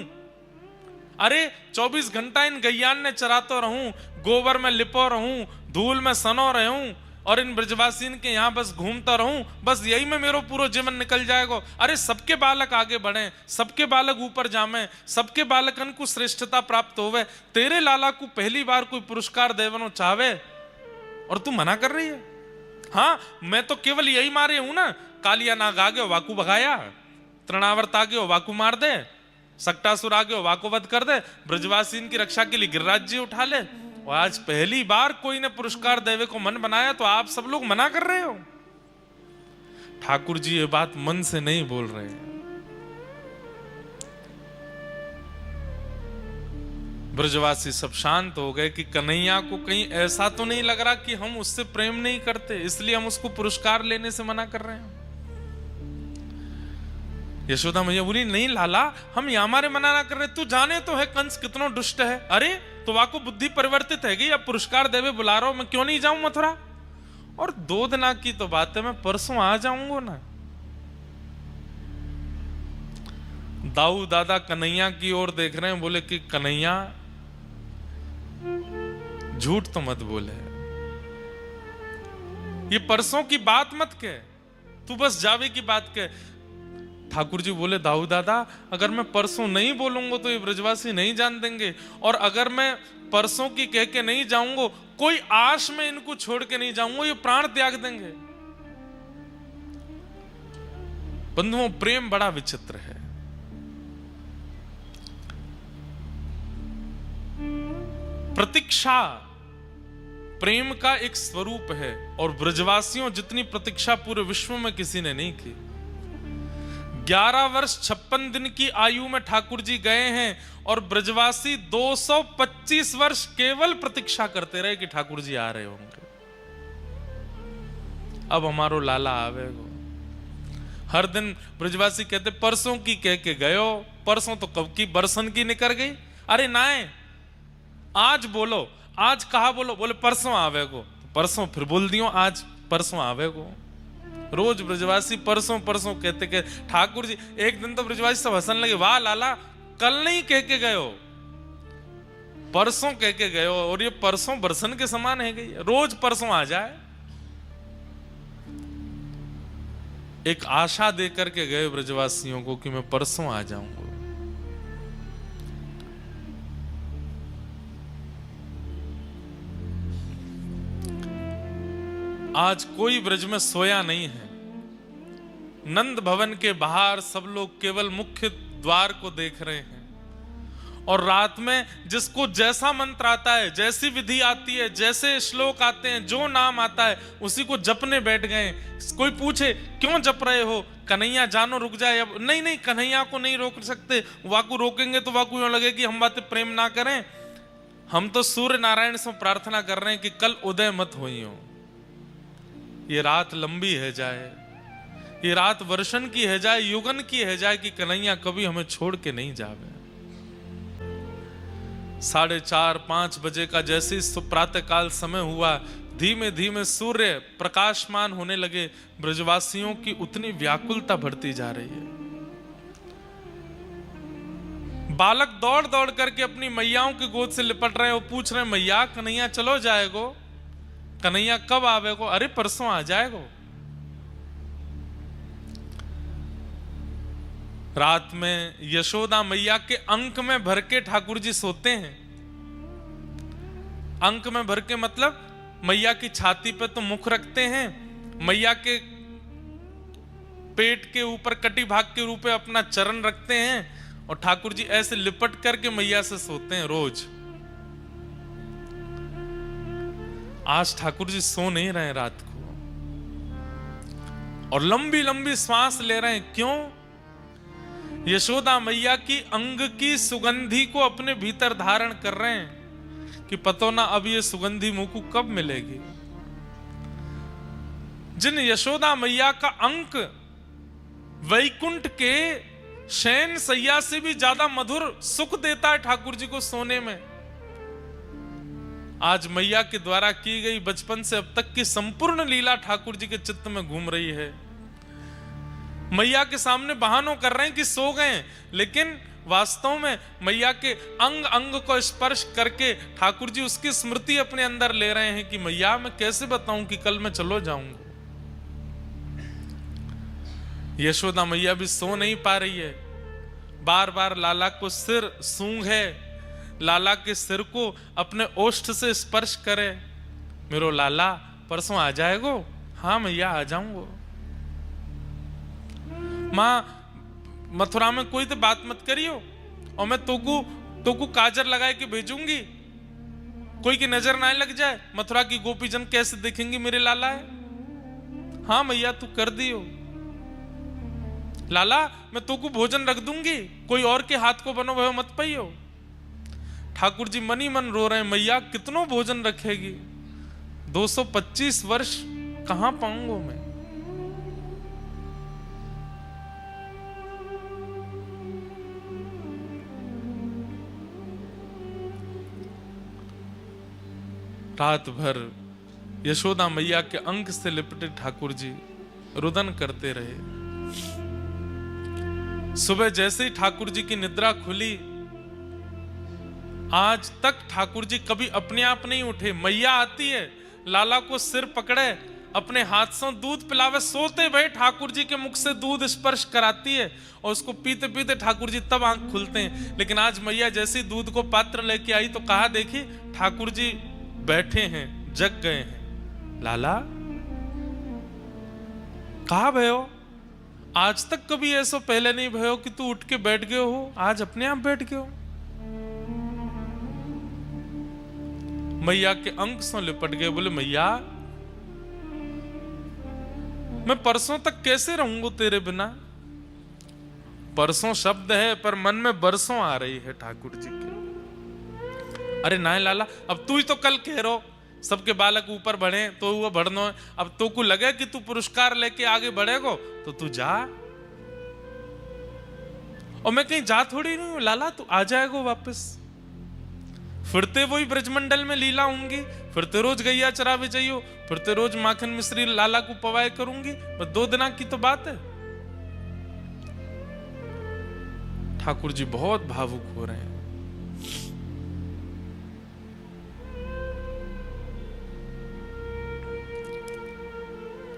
अरे 24 घंटा इन गैयान ने चरातो रहूं, गोबर में लिपो रहूं, धूल में सनो रहूं और इन ब्रजवासीन के यहाँ बस घूमता रहूं, बस यही में मेरो पूरा जीवन निकल जाएगा। अरे सबके बालक आगे बढ़े, सबके बालक ऊपर जामे, सबके बालकन को श्रेष्ठता प्राप्त होवे, तेरे लाला को पहली बार कोई पुरस्कार देवनो चाहे और तू मना कर रही है। हाँ मैं तो केवल यही मारे हूं ना, कालिया नाग आ गयो वाकू भगाया, तृणावर्त आ गयो वाकू मार दे, सक्टासुर आ गयो वाकू वध कर दे, ब्रजवासीन की रक्षा के लिए गिरिराज जी उठा ले। और आज पहली बार कोई ने पुरस्कार देवे को मन बनाया तो आप सब लोग मना कर रहे हो। ठाकुर जी ये बात मन से नहीं बोल रहे हैं। ब्रजवासी सब शांत हो गए कि कन्हैया को कहीं ऐसा तो नहीं लग रहा कि हम उससे प्रेम नहीं करते, इसलिए हम उसको पुरस्कार लेने से मना कर रहे हैं। यशोदा मैया बोली नहीं लाला, हम यहाँ हमारे मना ना कर रहे, तू जाने तो है कंस कितना दुष्ट है। अरे तो वाको बुद्धि परिवर्तित है, अब पुरस्कार देवे बुला रहा हूं, मैं क्यों नहीं जाऊं मथुरा? और 2 दिन की तो बात है, मैं परसों आ जाऊंगा ना। दाऊ दादा कन्हैया की ओर देख रहे हैं, बोले कि कन्हैया झूठ तो मत बोले, ये परसों की बात मत कह, तू बस जावे की बात कह। ठाकुर जी बोले दाऊ दादा अगर मैं परसों नहीं बोलूंगा तो ये ब्रजवासी नहीं जान देंगे, और अगर मैं परसों की कह के नहीं जाऊंगा, कोई आश में इनको छोड़ के नहीं जाऊंगा, ये प्राण त्याग देंगे। बंधुओं प्रेम बड़ा विचित्र है। प्रतीक्षा प्रेम का एक स्वरूप है और ब्रजवासियों जितनी प्रतीक्षा पूरे विश्व में किसी ने नहीं की। 11 वर्ष 56 दिन की आयु में ठाकुर जी गए हैं और ब्रजवासी 225 वर्ष केवल प्रतीक्षा करते रहे कि ठाकुर जी आ रहे होंगे, अब हमारो लाला आवेगो। हर दिन ब्रजवासी कहते परसों की कह के गयो, परसों तो कब की बरसन की निकल गई। अरे नाए आज बोलो, आज कहा बोलो, बोले परसों आवेगो, परसों फिर बोल दियो आज परसों आवेगो। रोज ब्रजवासी परसों परसों कहते के ठाकुर जी, एक दिन तो ब्रजवासी सब हंसने लगे, वाह लाला कल नहीं कह के गए हो, परसों कह के गए हो, और ये परसों बरसन के समान है गई, रोज परसों आ जाए। एक आशा दे करके गए ब्रजवासियों को कि मैं परसों आ जाऊंगा। आज कोई ब्रज में सोया नहीं है। नंद भवन के बाहर सब लोग केवल मुख्य द्वार को देख रहे हैं और रात में जिसको जैसा मंत्र आता है, जैसी विधि आती है, जैसे श्लोक आते हैं, जो नाम आता है उसी को जपने बैठ गए। कोई पूछे क्यों जप रहे हो, कन्हैया जानो रुक जाए, अब नहीं नहीं कन्हैया को नहीं रोक सकते, वाकू रोकेंगे तो वाकू यूं लगे कि हम बातें प्रेम ना करें। हम तो सूर्य नारायण से प्रार्थना कर रहे हैं कि कल उदय मत होई हो, ये रात लंबी है जाए, ये रात वर्षन की है जाए, युगन की है जाए, कि कन्हैया कभी हमें छोड़ के नहीं जावे। 4:30-5 बजे का जैसे प्रातः काल समय हुआ, धीमे धीमे सूर्य प्रकाशमान होने लगे, ब्रजवासियों की उतनी व्याकुलता बढ़ती जा रही है। बालक दौड़ दौड़ करके अपनी मैयाओं की गोद से लिपट रहे हैं, वो पूछ रहे हैं मैया कन्हैया चलो जाएगो, कन्हैया कब आवेगो? अरे परसों आ जाएगो। रात में यशोदा मैया के अंक में भर के ठाकुर जी सोते हैं। अंक में भर के मतलब मैया की छाती पे तो मुख रखते हैं, मैया के पेट के ऊपर कटी भाग के रूप में अपना चरण रखते हैं और ठाकुर जी ऐसे लिपट करके मैया से सोते हैं रोज। आज ठाकुर जी सो नहीं रहे रात को और लंबी लंबी श्वास ले रहे हैं। क्यों? यशोदा मैया की अंग की सुगंधी को अपने भीतर धारण कर रहे हैं कि पतो ना अब ये सुगंधी मुंह को कब मिलेगी। जिन यशोदा मैया का अंक वैकुंठ के शयन सैया से भी ज्यादा मधुर सुख देता है ठाकुर जी को सोने में, आज मैया के द्वारा की गई बचपन से अब तक की संपूर्ण लीला ठाकुर जी के चित्त में घूम रही है। मैया के सामने बहानों कर रहे हैं कि सो गए, लेकिन वास्तव में मैया के अंग अंग को स्पर्श करके ठाकुर जी उसकी स्मृति अपने अंदर ले रहे हैं कि मैया मैं कैसे बताऊं कि कल मैं चलो जाऊंगा। यशोदा मैया भी सो नहीं पा रही है, बार बार लाला को सिर सूंघे, लाला के सिर को अपने ओष्ठ से स्पर्श करे। मेरो लाला परसों आ जाएगो? हाँ मैया आ जाऊंगो। मां मथुरा में कोई तो बात मत करियो और मैं तोकू काजर लगाए के भेजूंगी, कोई की नजर ना लग जाए, मथुरा की गोपीजन कैसे देखेंगे मेरे लाला है। हाँ मैया तू कर दियो। लाला मैं तोकू भोजन रख दूंगी, कोई और के हाथ को बनो भयो मत पाइयो। ठाकुर जी मन ही मन रो रहे हैं, मैया कितनों भोजन रखेगी, 225 वर्ष कहां पाऊंगा मैं। रात भर यशोदा मैया के अंक से लिपटे ठाकुर जी रुदन करते रहे। सुबह जैसे ही ठाकुर जी की निद्रा खुली, आज तक ठाकुर जी कभी अपने आप नहीं उठे। मैया आती है, लाला को सिर पकड़े, अपने हाथ से दूध पिलावे, सोते भय ठाकुर जी के मुख से दूध स्पर्श कराती है और उसको पीते पीते ठाकुर जी तब आंख खुलते हैं। लेकिन आज मैया जैसे दूध को पात्र लेके आई तो कहा देखी ठाकुर जी बैठे हैं, जग गए हैं। लाला कहा भयो? आज तक कभी ऐसा पहले नहीं भयो कि तू उठ के बैठ गए हो, आज अपने आप बैठ गए हो। मैया के अंक से लिपट गए, बोले मैया मैं परसों तक कैसे रहूंगा तेरे बिना। परसों शब्द है पर मन में बरसों आ रही है ठाकुर जी के। अरे ना लाला अब तू ही तो कल कह रहो सबके बालक ऊपर बढ़े तो वो बढ़नो है, अब तो को लगे कि तू पुरस्कार लेके आगे बढ़ेगो तो तू जा। और मैं कहीं जा थोड़ी नहीं हूं लाला, तू आ जाएगा वापस। फिरते वही ब्रजमंडल में लीला होंगी, फिरते रोज गैया चरावे जाइयो, फिरते रोज माखन मिश्री लाला को पवाए करूंगी, बस 2 दिन की तो बात है। ठाकुर जी बहुत भावुक हो रहे हैं।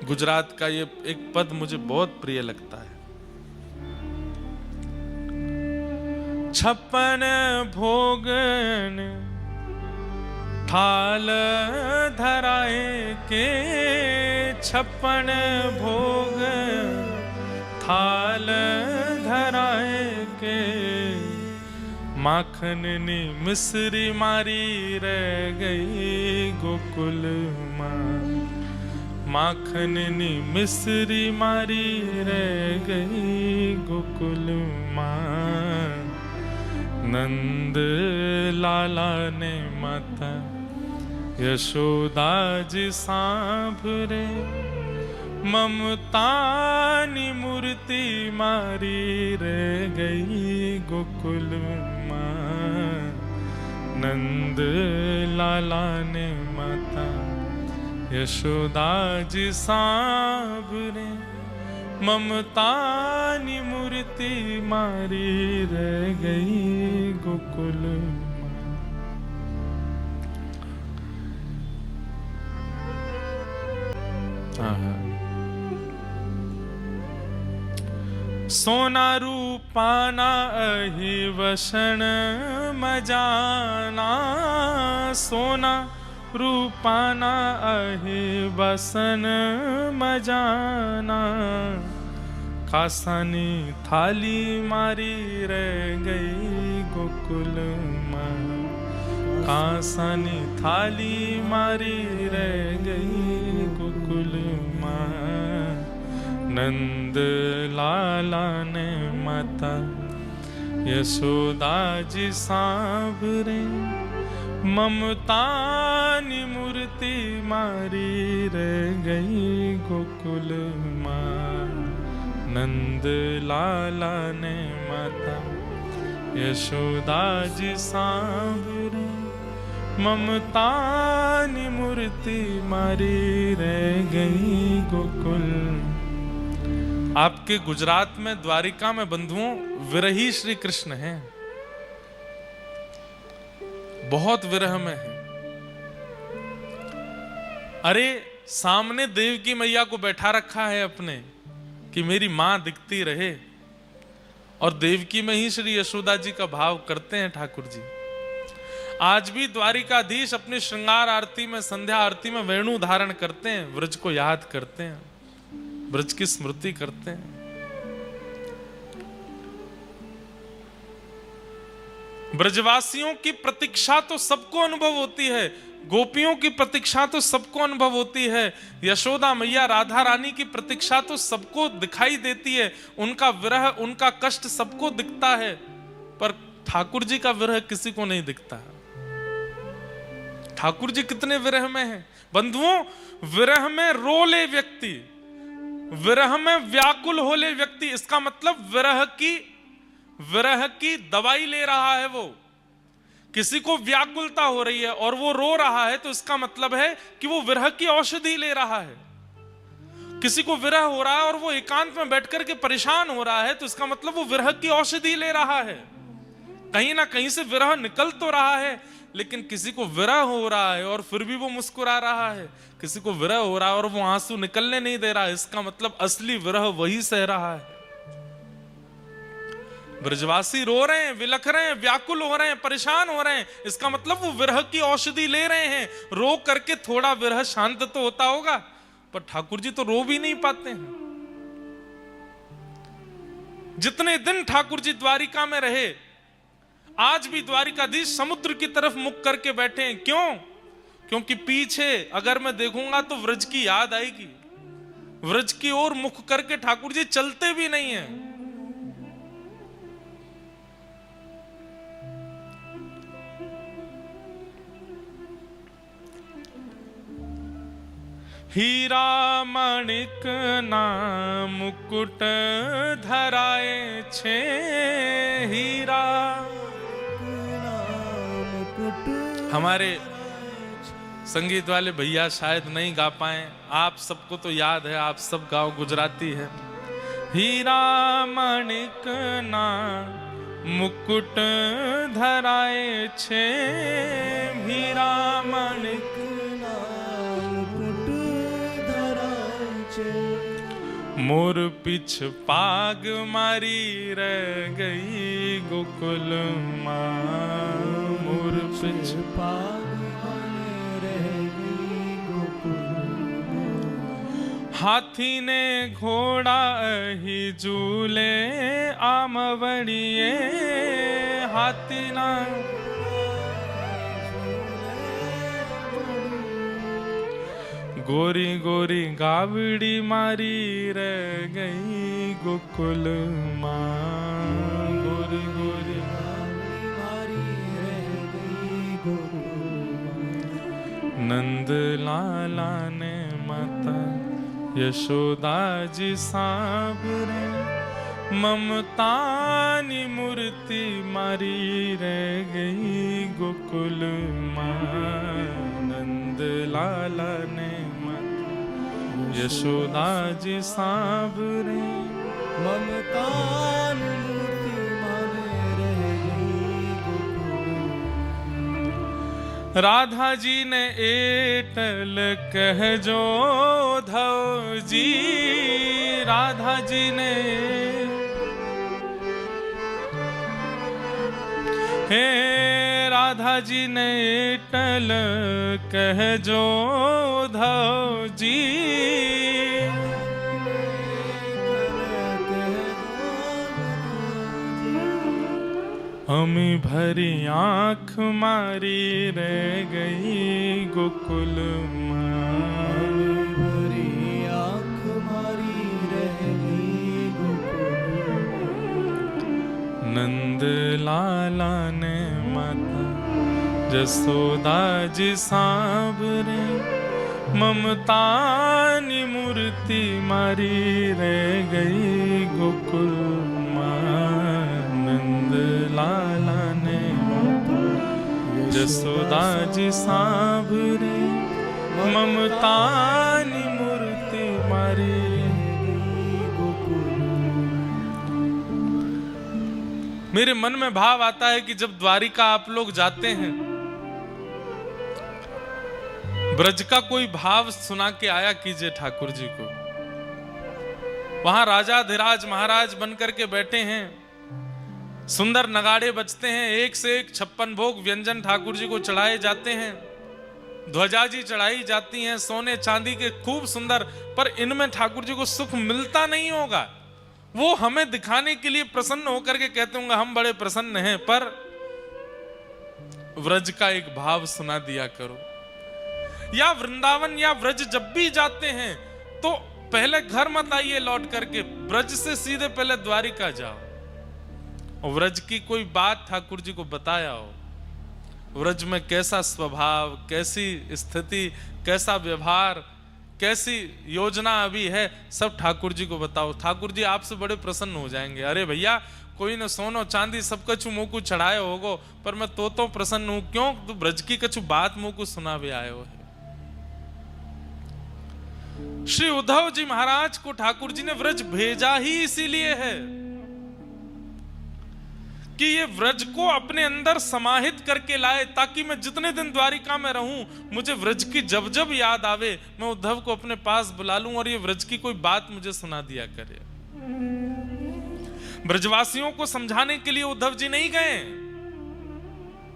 गुजरात का ये एक पद मुझे बहुत प्रिय लगता है। 56 भोगन थाल धराए के, 56 भोग थाल धराए के, माखन ने मिश्री मारी रह गई गोकुल मां। माखन ने मिश्री मारी रह गई गोकुल मां। नंद लाला ने माता यशोदा जी सांभरे, ममता नी मूर्ति मारी रह गई गोकुल मां। नंद लाला ने माता यशोदा जी सांभरे, ममता नी मूर्ति मारी रह गई गोकुल मां। सोना रूपाना अहि वसन मजाना, सोना रूपाना अहि बसन मजाना। खासानी थाली मारी रह गई गोकुल माँ, खासानी थाली मारी रह गई गोकुल माँ। नंद लाला ने माता यशोदा जी सांभरे, ममता नि मूर्ति मारी रह गई गोकुल माँ। नंद लाला ने माता यशोदा जी सांभरे, ममता नि मूर्ति मारी रह गई गोकुल। आपके गुजरात में द्वारिका में बंधुओं विरही श्री कृष्ण हैं, बहुत विरह में है। अरे सामने देवकी मैया को बैठा रखा है अपने कि मेरी मां दिखती रहे, और देवकी में ही श्री यशोदा जी का भाव करते हैं ठाकुर जी। आज भी द्वारिकाधीश अपनी श्रृंगार आरती में, संध्या आरती में वेणु धारण करते हैं, व्रज को याद करते हैं, ब्रज की स्मृति करते हैं। ब्रजवासियों की प्रतीक्षा तो सबको अनुभव होती है, गोपियों की प्रतीक्षा तो सबको अनुभव होती है, यशोदा मैया राधा रानी की प्रतीक्षा तो सबको दिखाई देती है, उनका विरह उनका कष्ट सबको दिखता है, पर ठाकुर जी का विरह किसी को नहीं दिखता। ठाकुर जी कितने विरह में हैं बंधुओं। विरह में रो ले व्यक्ति, विरह में व्याकुल हो ले व्यक्ति, इसका मतलब विरह की दवाई ले रहा है। वो किसी को व्याकुलता हो रही है और वो रो रहा है, तो इसका मतलब है कि वो विरह की औषधि ले रहा है। किसी को विरह हो रहा है और वो एकांत में बैठकर के परेशान हो रहा है, तो इसका मतलब वो विरह की औषधि ले रहा है। कहीं ना कहीं से विरह निकल तो रहा है, लेकिन किसी को विरह हो रहा है और फिर भी वो मुस्कुरा रहा है, किसी को विरह हो रहा है और वो आंसू निकलने नहीं दे रहा है, इसका मतलब असली विरह वही सह रहा है। ब्रजवासी रो रहे हैं, विलख रहे हैं, व्याकुल हो रहे हैं, परेशान हो रहे हैं, इसका मतलब वो विरह की औषधि ले रहे हैं। रो करके थोड़ा विरह शांत तो होता होगा, पर ठाकुर जी तो रो भी नहीं पाते हैं। जितने दिन ठाकुर जी द्वारिका में रहे, आज भी द्वारिकाधीश समुद्र की तरफ मुख करके बैठे हैं। क्यों? क्योंकि पीछे अगर मैं देखूंगा तो व्रज की याद आएगी। व्रज की ओर मुख करके ठाकुर जी चलते भी नहीं है। हीरा माणिक ना मुकुट धराए छे, हीरा हमारे संगीत वाले भैया शायद नहीं गा पाए, आप सबको तो याद है, आप सब गाओ, गुजराती है। हीरा माणिक ना मुकुट धराए छे, हीरा माणिक ना मुकुट धराए छे। मोर पीछ पाग मारी रह गई गोकुल माँ, मोर पीछ पाग रह गई गोकुल। हाथी ने घोड़ा ही झूले आमवड़िए, हाथी ना गोरी गोरी गावड़ी मारी रह गई गोकुल माँ, गोरी गोरी गावड़ी मारी रह गई गोकुल। नंद लाला ने माता यशोदा जी सांभरे, ममता नि मूर्ति मारी रह गई गोकुल माँ। नंद लाला ने यशोदा जी सांभरे, ममता नि मूर्ति मारी रह गई गोकुल। राधा जी ने एटल कहजो धव जी, राधा जी ने हे राधा जी ने अटल कह जो उद्धव जी, हमी भरी आंख मारी रह गई गोकुल माँ, भरी आंख मारी रह गई गोकुल। नंद लाला ने माता जसोदा जी सांवरे, ममता नि मूर्ति मारी रह गई गोकुल माँ। नंद लाला ने माता जसोदा जी सांवरे, ममता नि मूर्ति मारी गोकुल। मेरे मन में भाव आता है कि जब द्वारिका आप लोग जाते हैं, ब्रज का कोई भाव सुना के आया कीजिए ठाकुर जी को। वहां राजाधिराज महाराज बनकर के बैठे हैं, सुंदर नगाड़े बजते हैं, एक से एक 56 भोग व्यंजन ठाकुर जी को चढ़ाए जाते हैं, ध्वजा जी चढ़ाई जाती हैं सोने चांदी के खूब सुंदर। पर इनमें ठाकुर जी को सुख मिलता नहीं होगा। वो हमें दिखाने के लिए प्रसन्न होकर के कहते होंगे हम बड़े प्रसन्न हैं, पर व्रज का एक भाव सुना दिया करो। या वृंदावन या व्रज जब भी जाते हैं तो पहले घर मत आइए लौट करके, ब्रज से सीधे पहले द्वारिका जाओ और व्रज की कोई बात ठाकुर जी को बताया हो। व्रज में कैसा स्वभाव, कैसी स्थिति, कैसा व्यवहार, कैसी योजना अभी है, सब ठाकुर जी को बताओ। ठाकुर जी आपसे बड़े प्रसन्न हो जाएंगे। अरे भैया कोई न सोनो चांदी सब कछु मुंह को चढ़ाए होगो, पर मैं तो प्रसन्न हूं। क्यों? तो ब्रज की कछु बात मुंह को सुना भी आए हो है। श्री उद्धव जी महाराज को ठाकुर जी ने व्रज भेजा ही इसीलिए है कि ये व्रज को अपने अंदर समाहित करके लाए, ताकि मैं जितने दिन द्वारिका में रहूं मुझे व्रज की जब जब याद आवे मैं उद्धव को अपने पास बुला लूं और ये व्रज की कोई बात मुझे सुना दिया करे। ब्रजवासियों को समझाने के लिए उद्धव जी नहीं गए,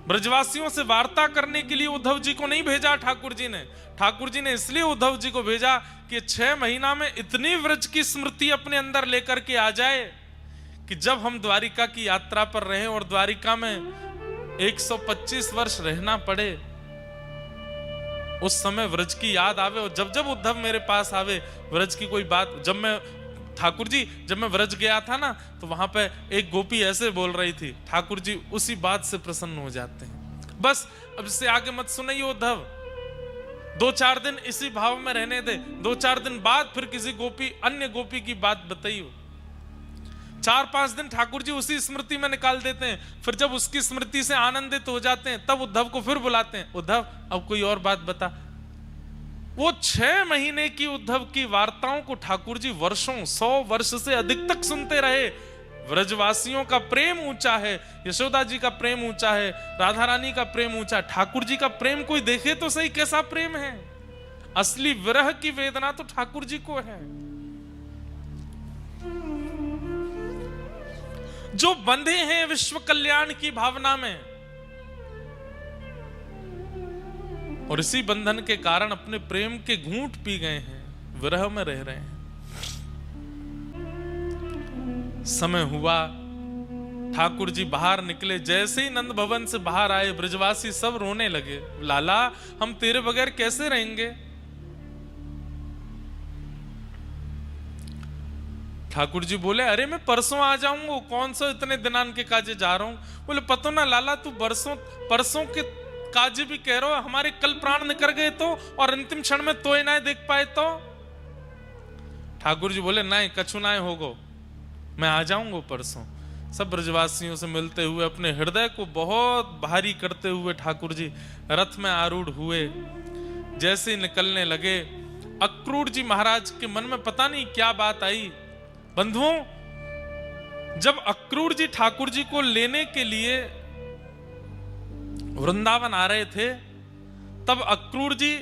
ब्रजवासियों से वार्ता करने के लिए उद्धव जी को नहीं भेजा ठाकुर जी ने। ठाकुर जी ने इसलिए उद्धव जी को भेजा कि 6 महीना में इतनी व्रज की स्मृति अपने अंदर लेकर के आ जाए कि जब हम द्वारिका की यात्रा पर रहें और द्वारिका में 125 वर्ष रहना पड़े, उस समय व्रज की याद आवे। और जब जब उद्धव मेरे पास आवे व्रज की कोई बात, जब मैं ठाकुर जी जब मैं व्रज गया था ना तो वहां पे एक गोपी ऐसे बोल रही थी, ठाकुर जी उसी बात से प्रसन्न हो जाते हैं। बस अब इससे आगे मत सुनाइए उद्धव, 2-4 दिन इसी भाव में रहने दे, 2-4 दिन बाद फिर किसी गोपी अन्य गोपी की बात बताइए। 4-5 दिन ठाकुर जी उसी स्मृति में निकाल देते हैं, फिर जब उसकी स्मृति से आनंदित हो जाते हैं तब उद्धव को फिर बुलाते हैं, उद्धव अब कोई और बात बता। वो 6 महीने की उद्धव की वार्ताओं को ठाकुर जी वर्षों 100 वर्ष से अधिक तक सुनते रहे। व्रजवासियों का प्रेम ऊंचा है, यशोदा जी का प्रेम ऊंचा है, राधा रानी का प्रेम ऊंचा, ठाकुर जी का प्रेम कोई देखे तो सही कैसा प्रेम है। असली विरह की वेदना तो ठाकुर जी को है। जो बंधे हैं विश्व कल्याण की भावना में और इसी बंधन के कारण अपने प्रेम के घूंट पी गए हैं, विरह में रह रहे हैं। समय हुआ, ठाकुर जी बाहर निकले, जैसे ही नंद भवन से बाहर आए ब्रजवासी सब रोने लगे, लाला हम तेरे बगैर कैसे रहेंगे। ठाकुर जी बोले अरे मैं परसों आ जाऊंगा, कौन सा इतने दिनान के काजे जा रहा हूं। बोले पतो ना लाला तू परसों के काजे भी कह रहा हो, हमारे कल प्राण निकल गए तो और अंतिम क्षण में तोय ना देख पाए तो। ठाकुर जी बोले नहीं कछु ना होगो, मैं आ जाऊंगा परसों। सब ब्रजवासियों से मिलते हुए अपने हृदय को बहुत भारी करते हुए ठाकुर जी रथ में आरूढ़ हुए। जैसे निकलने लगे अक्रूर जी महाराज के मन में पता नहीं क्या बात आई। बंधुओं, जब अक्रूर जी ठाकुर जी को लेने के लिए वृंदावन आ रहे थे तब अक्रूर जी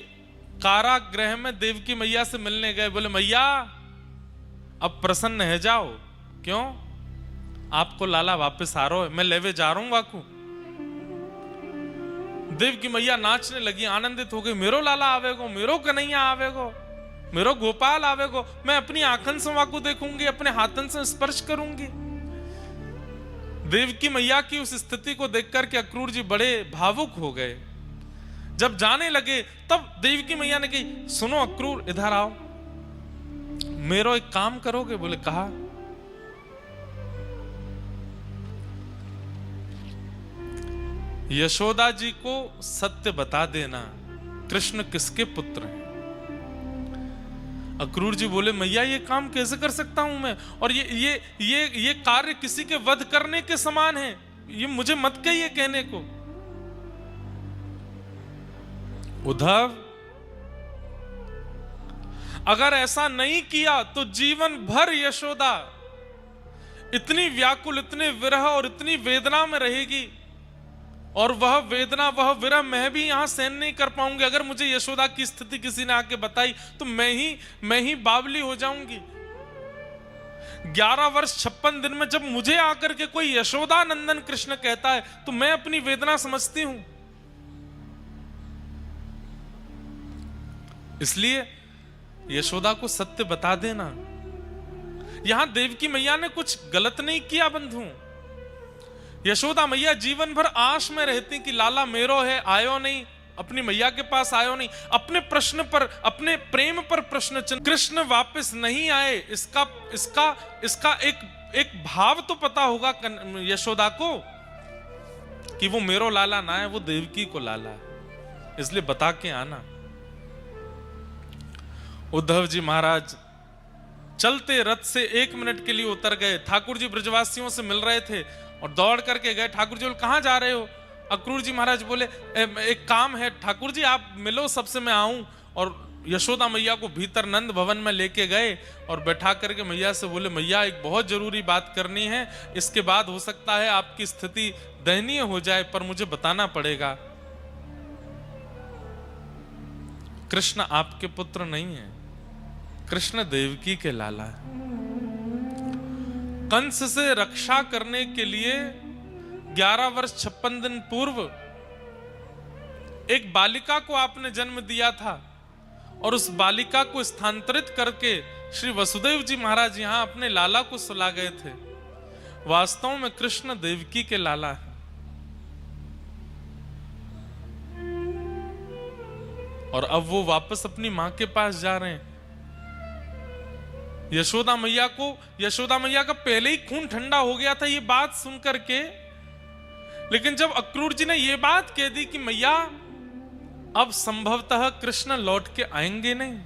कारागृह में देवकी मैया से मिलने गए। बोले मैया अब प्रसन्न है जाओ। क्यों? आपको लाला वापस आ रहा है, मैं लेवे जा रहा हूं वाकू। देवकी मैया नाचने लगी, आनंदित हो गई। मेरो लाला आवेगो, मेरो कन्हैया आवेगो, मेरो गोपाल आवेगो, मैं अपनी आंखन से वाकू देखूंगी, अपने हाथन से स्पर्श करूंगी। देवकी मैया की उस स्थिति को देखकर के अक्रूर जी बड़े भावुक हो गए। जब जाने लगे तब देवकी मैया ने कही, सुनो अक्रूर, इधर आओ, मेरो एक काम करोगे? बोले कहा। यशोदा जी को सत्य बता देना, कृष्ण किसके पुत्र हैं। अक्रूर जी बोले, मैया ये काम कैसे कर सकता हूं मैं, और ये कार्य किसी के वध करने के समान है, ये मुझे मत कहिए कहने को। उद्धव, अगर ऐसा नहीं किया तो जीवन भर यशोदा इतनी व्याकुल, इतने विरह और इतनी वेदना में रहेगी, और वह वेदना, वह विरह मैं भी यहां सहन नहीं कर पाऊंगी। अगर मुझे यशोदा की स्थिति किसी ने आके बताई तो मैं ही बावली हो जाऊंगी। 11 वर्ष 56 दिन में जब मुझे आकर के कोई यशोदा नंदन कृष्ण कहता है तो मैं अपनी वेदना समझती हूं। इसलिए यशोदा को सत्य बता देना। यहां देवकी मैया ने कुछ गलत नहीं किया बंधु। यशोदा मैया जीवन भर आश में रहती कि लाला मेरो है, आयो नहीं, अपनी मैया के पास आयो नहीं, अपने प्रश्न पर, अपने प्रेम पर प्रश्न चिन्ह। कृष्ण वापस नहीं आए, इसका एक भाव तो पता होगा यशोदा को कि वो मेरो लाला ना है, वो देवकी को लाला है, इसलिए बता के आना। उद्धव जी महाराज चलते रथ से 1 मिनट के लिए उतर गए। ठाकुर जी ब्रजवासियों से मिल रहे थे और दौड़ करके गए। ठाकुर जी बोले, कहां जा रहे हो? अक्रूर जी महाराज बोले, एक काम है ठाकुर जी, आप मिलो सबसे, मैं आऊं। और यशोदा मैया को भीतर नंद भवन में लेके गए और बैठा करके मैया से बोले, मैया एक बहुत जरूरी बात करनी है, इसके बाद हो सकता है आपकी स्थिति दयनीय हो जाए, पर मुझे बताना पड़ेगा। कृष्ण आपके पुत्र नहीं है, कृष्ण देवकी के लाला है। कंस से रक्षा करने के लिए 11 वर्ष 56 दिन पूर्व एक बालिका को आपने जन्म दिया था, और उस बालिका को स्थानांतरित करके श्री वसुदेव जी महाराज यहां अपने लाला को सुला गए थे। वास्तव में कृष्ण देवकी के लाला है। और अब वो वापस अपनी मां के पास जा रहे हैं। यशोदा मैया का पहले ही खून ठंडा हो गया था ये बात सुनकर के, लेकिन जब अक्रूर जी ने ये बात कह दी कि मैया अब संभवतः कृष्ण लौट के आएंगे नहीं,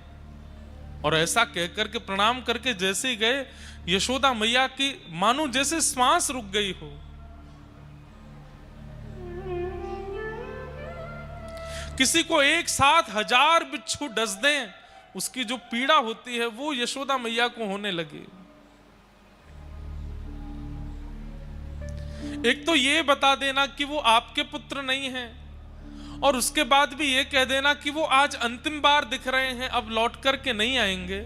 और ऐसा कहकर के प्रणाम करके जैसे ही गए, यशोदा मैया की मानो जैसे श्वास रुक गई हो। किसी को एक साथ 1000 बिच्छू डस दें, उसकी जो पीड़ा होती है वो यशोदा मैया को होने लगी। एक तो ये बता देना कि वो आपके पुत्र नहीं है, और उसके बाद भी ये कह देना कि वो आज अंतिम बार दिख रहे हैं, अब लौट करके नहीं आएंगे।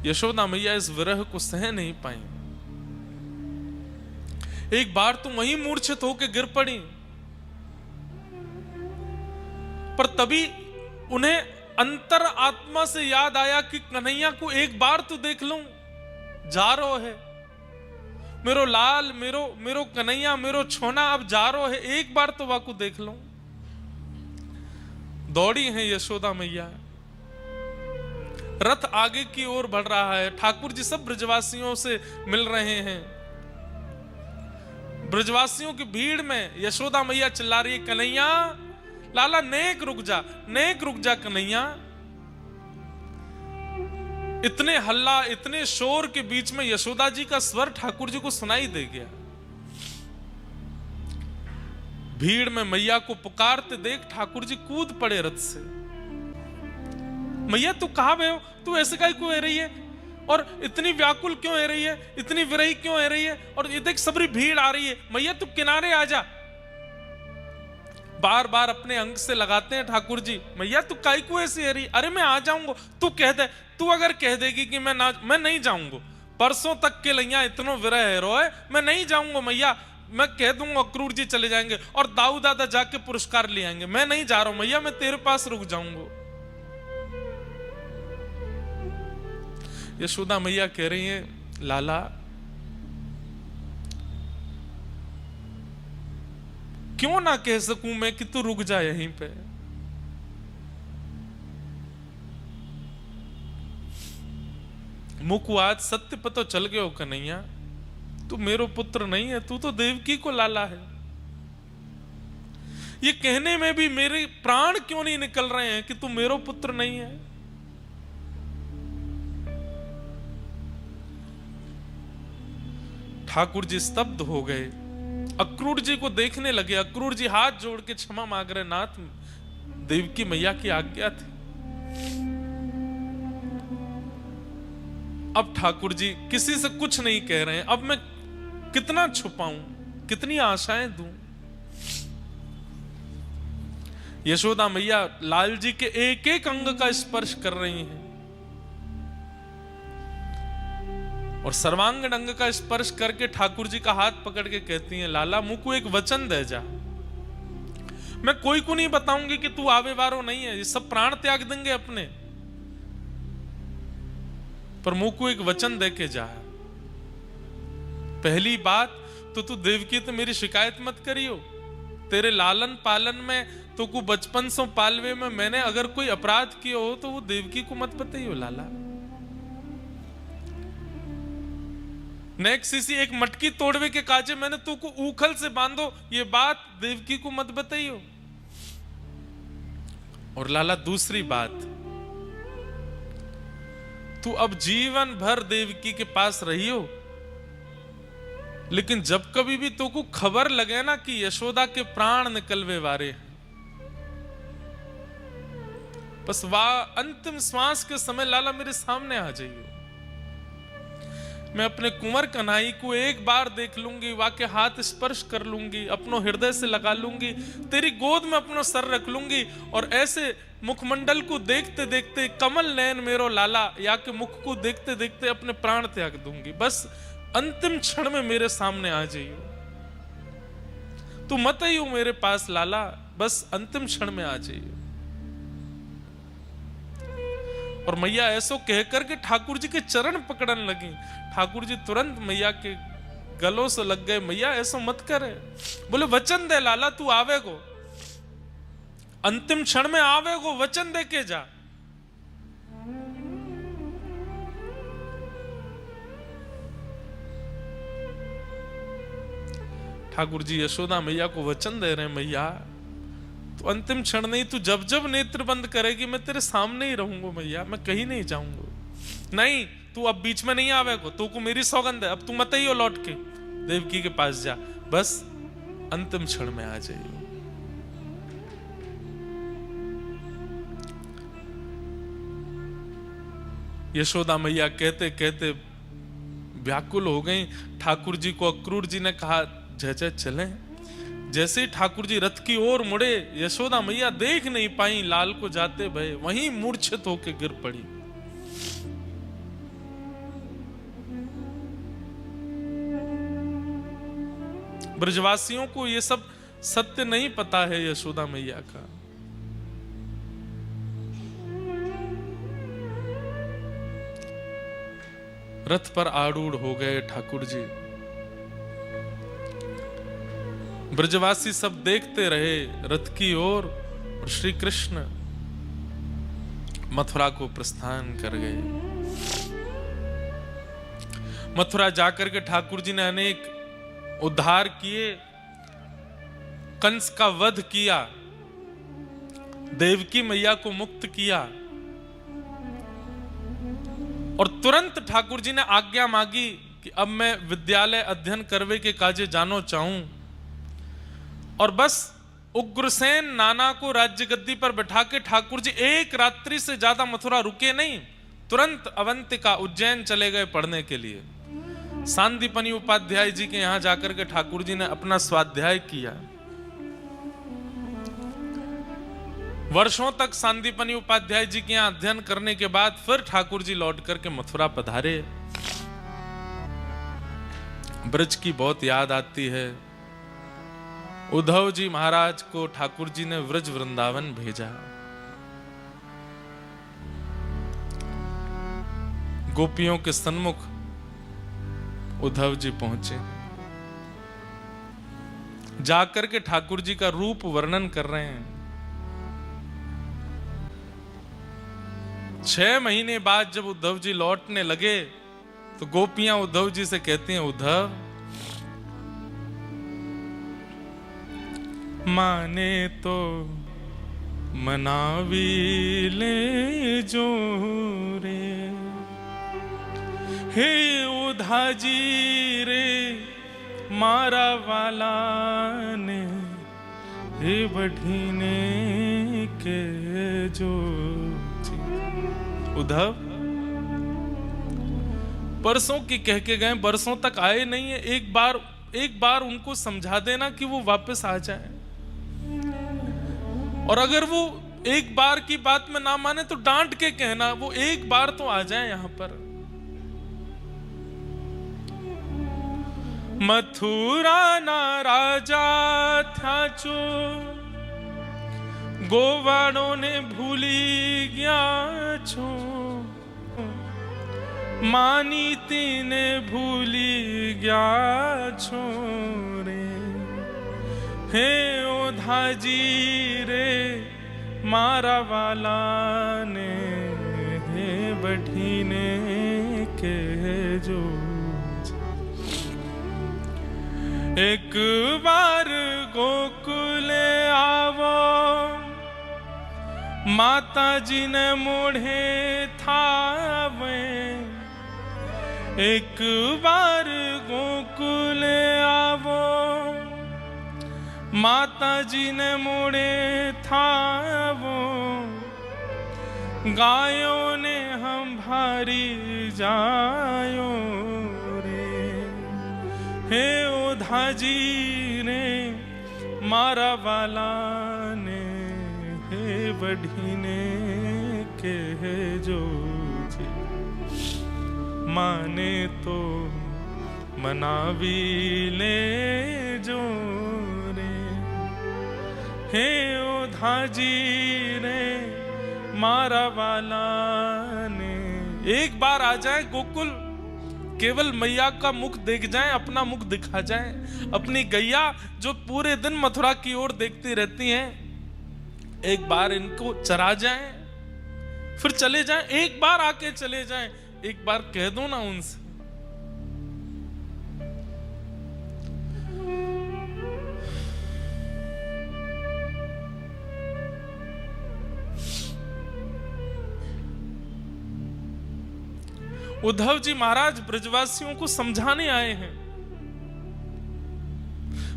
यशोदा मैया इस विरह को सह नहीं पाई। एक बार तो वहीं मूर्छित होकर गिर पड़ी, पर तभी उन्हें अंतर आत्मा से याद आया कि कन्हैया को एक बार तो देख लूं, जा रो है मेरो लाल, मेरो कन्हैया, मेरो छोना अब जा रो है, एक बार तो वाकू देख लूं। दौड़ी है यशोदा मैया। रथ आगे की ओर बढ़ रहा है। ठाकुर जी सब ब्रजवासियों से मिल रहे हैं। ब्रजवासियों की भीड़ में यशोदा मैया चिल्ला रही है, कन्हैया लाला नेक रुक जा कन्हैया। इतने हल्ला, इतने शोर के बीच में यशोदा जी का स्वर ठाकुर जी को सुनाई दे गया। भीड़ में मैया को पुकारते देख ठाकुर जी कूद पड़े रथ से। मैया तू कहां गए हो? तू ऐसे काहे क्यों हो रही है? और इतनी व्याकुल क्यों हो रही है? इतनी विरही क्यों हो रही है? और ये देख सबरी भीड़ आ रही है। मैया तू किनारे आ जा। बार बार अपने अंग से लगाते हैं ठाकुर जी। मैया तू काहे क्यों ऐसी है रही? अरे मैं आ जाऊंगा, तू कह दे। तू अगर कह देगी कि मैं नहीं जाऊंगा, परसों तक के लिया इतनो विरह है रोए, मैं नहीं जाऊंगा मैया, मैं कह दूंगा अक्रूर जी चले जाएंगे और दाऊ दादा जाके पुरस्कार ले आएंगे। मैं नहीं जा रहा हूं मैया, मैं तेरे पास रुक जाऊंगा। यशोदा मैया कह रही है, लाला क्यों ना कह सकूं मैं कि तू रुक जा यहीं पे। मुकुआद सत्य पतो चल गयो कन्हैया, तू मेरो पुत्र नहीं है, तू तो देवकी को लाला है। ये कहने में भी मेरे प्राण क्यों नहीं निकल रहे हैं कि तू मेरो पुत्र नहीं है। ठाकुर जी स्तब्ध हो गए, अक्रूर जी को देखने लगे। अक्रूर जी हाथ जोड़ के क्षमा मांग रहे, नाथ देवकी मैया की आज्ञा थी। अब ठाकुर जी किसी से कुछ नहीं कह रहे हैं। अब मैं कितना छुपाऊं, कितनी आशाएं दूं। यशोदा मैया लाल जी के एक एक अंग का स्पर्श कर रही हैं और सर्वांग अंग का स्पर्श करके ठाकुर जी का हाथ पकड़ के कहती हैं, लाला मुझ को एक वचन दे जा। मैं कोई को नहीं बताऊंगी कि तू आवे वारो नहीं है, ये सब प्राण त्याग देंगे अपने, पर मुझ को एक वचन दे के जा। पहली बात तो तू देवकी तो मेरी शिकायत मत करियो। तेरे लालन पालन में तो को बचपन से पालवे में मैंने अगर कोई अपराध किया हो तो वो देवकी को मत बताइयो लाला। नेक्स्ट किसी एक मटकी तोड़वे के काजे मैंने तू को उखल से बांधो, ये बात देवकी को मत बताइयो। और लाला दूसरी बात, तू अब जीवन भर देवकी के पास रही हो, लेकिन जब कभी भी तो को खबर लगे ना कि यशोदा के प्राण निकलवे वारे हैं, बस वाह अंतिम श्वास के समय लाला मेरे सामने आ जाइयो। मैं अपने कुंवर कन्हई को एक बार देख लूंगी, वाह के हाथ स्पर्श कर लूंगी, अपनो हृदय से लगा लूंगी, तेरी गोद में अपना सर रख लूंगी और ऐसे मुखमंडल को देखते देखते कमल नयन मेरो लाला या के मुख को देखते देखते अपने प्राण त्याग दूंगी। बस अंतिम क्षण में मेरे सामने आ जाइयो, तू मत आइयो मेरे पास लाला, बस अंतिम क्षण में आ जाइयो। और मैया ऐसो कह करके ठाकुर जी के चरण पकड़न लगी। ठाकुर जी तुरंत मैया के गलों से लग गए, मैया ऐसो मत करे। बोले वचन दे लाला, तू आवेगो, अंतिम क्षण में आवेगो, वचन दे के जा। ठाकुर जी यशोदा मैया को वचन दे रहे हैं, मैया तो अंतिम क्षण नहीं, तू जब जब नेत्र बंद करेगी मैं तेरे सामने ही रहूंगा मैया, मैं कहीं नहीं जाऊंगा। नहीं तू अब बीच में नहीं आवेगो, तू को मेरी सौगंध है, अब तू मत ही हो लौट के देवकी के पास जा, बस अंतिम क्षण में आ जाइए। यशोदा मैया कहते कहते व्याकुल हो गई। ठाकुर जी को अक्रूर जी ने कहा जय जय चले। जैसे ही ठाकुर जी रथ की ओर मुड़े, यशोदा मैया देख नहीं पाई लाल को जाते भय, वहीं मूर्छित होकर गिर पड़ी। ब्रजवासियों को ये सब सत्य नहीं पता है यशोदा मैया का। रथ पर आरूढ़ हो गए ठाकुर जी। ब्रजवासी सब देखते रहे रथ की ओर और श्री कृष्ण मथुरा को प्रस्थान कर गए। मथुरा जाकर के ठाकुर जी ने अनेक उद्धार किए, कंस का वध किया, देवकी मैया को मुक्त किया और तुरंत ठाकुर जी ने आज्ञा मांगी कि अब मैं विद्यालय अध्ययन करवे के काजे जानो चाहूं। और बस उग्रसेन नाना को राज्य गद्दी पर बैठा के ठाकुर जी एक रात्रि से ज्यादा मथुरा रुके नहीं, तुरंत अवंतिका उज्जैन चले गए पढ़ने के लिए। सांदीपनि उपाध्याय जी के यहां जाकर के ठाकुर जी ने अपना स्वाध्याय किया। वर्षों तक सांदीपनि उपाध्याय जी के यहां अध्ययन करने के बाद फिर ठाकुर जी लौट करके मथुरा पधारे। ब्रज की बहुत याद आती है, उद्धव जी महाराज को ठाकुर जी ने व्रज वृंदावन भेजा। गोपियों के सन्मुख उद्धव जी पहुंचे, जाकर के ठाकुर जी का रूप वर्णन कर रहे हैं। 6 महीने बाद जब उद्धव जी लौटने लगे तो गोपियां उद्धव जी से कहती हैं, उद्धव माने तो मनावी ले जो रे, हे उधा जी रे मारा वाला ने, हे बढ़ीने के जो। उद्धव परसों की कह के गए, बरसों तक आए नहीं है। एक बार उनको समझा देना कि वो वापस आ जाए, और अगर वो एक बार की बात में ना माने तो डांट के कहना वो एक बार तो आ जाए यहां पर। मथुरा ना राजा था जो गोवाड़ों ने भूली गया छो, मानी तीने भूली गया छो रे, हे ओधा जी रे मारा वाला ने, हे बढ़ीने के जो। एक बार गोकुल आवो, माता जी ने मोढ़े थावे, एक बार गोकुल आवो, माता जी ने मोड़े थावो, गायों ने हम भारी जायो रे, हे ओधा जी ने मारा वाला ने, हे बढ़ीने के जो जी। माने तो मनावी ले जो रे, हे ओधा जी ने मारा वाला ने। एक बार आ जाए गोकुल, केवल मैया का मुख देख जाएं, अपना मुख दिखा जाएं, अपनी गैया जो पूरे दिन मथुरा की ओर देखती रहती हैं, एक बार इनको चरा जाएं, फिर चले जाएं। एक बार आके चले जाएं, एक बार कह दो ना उनसे। उद्धव जी महाराज ब्रजवासियों को समझाने आए हैं,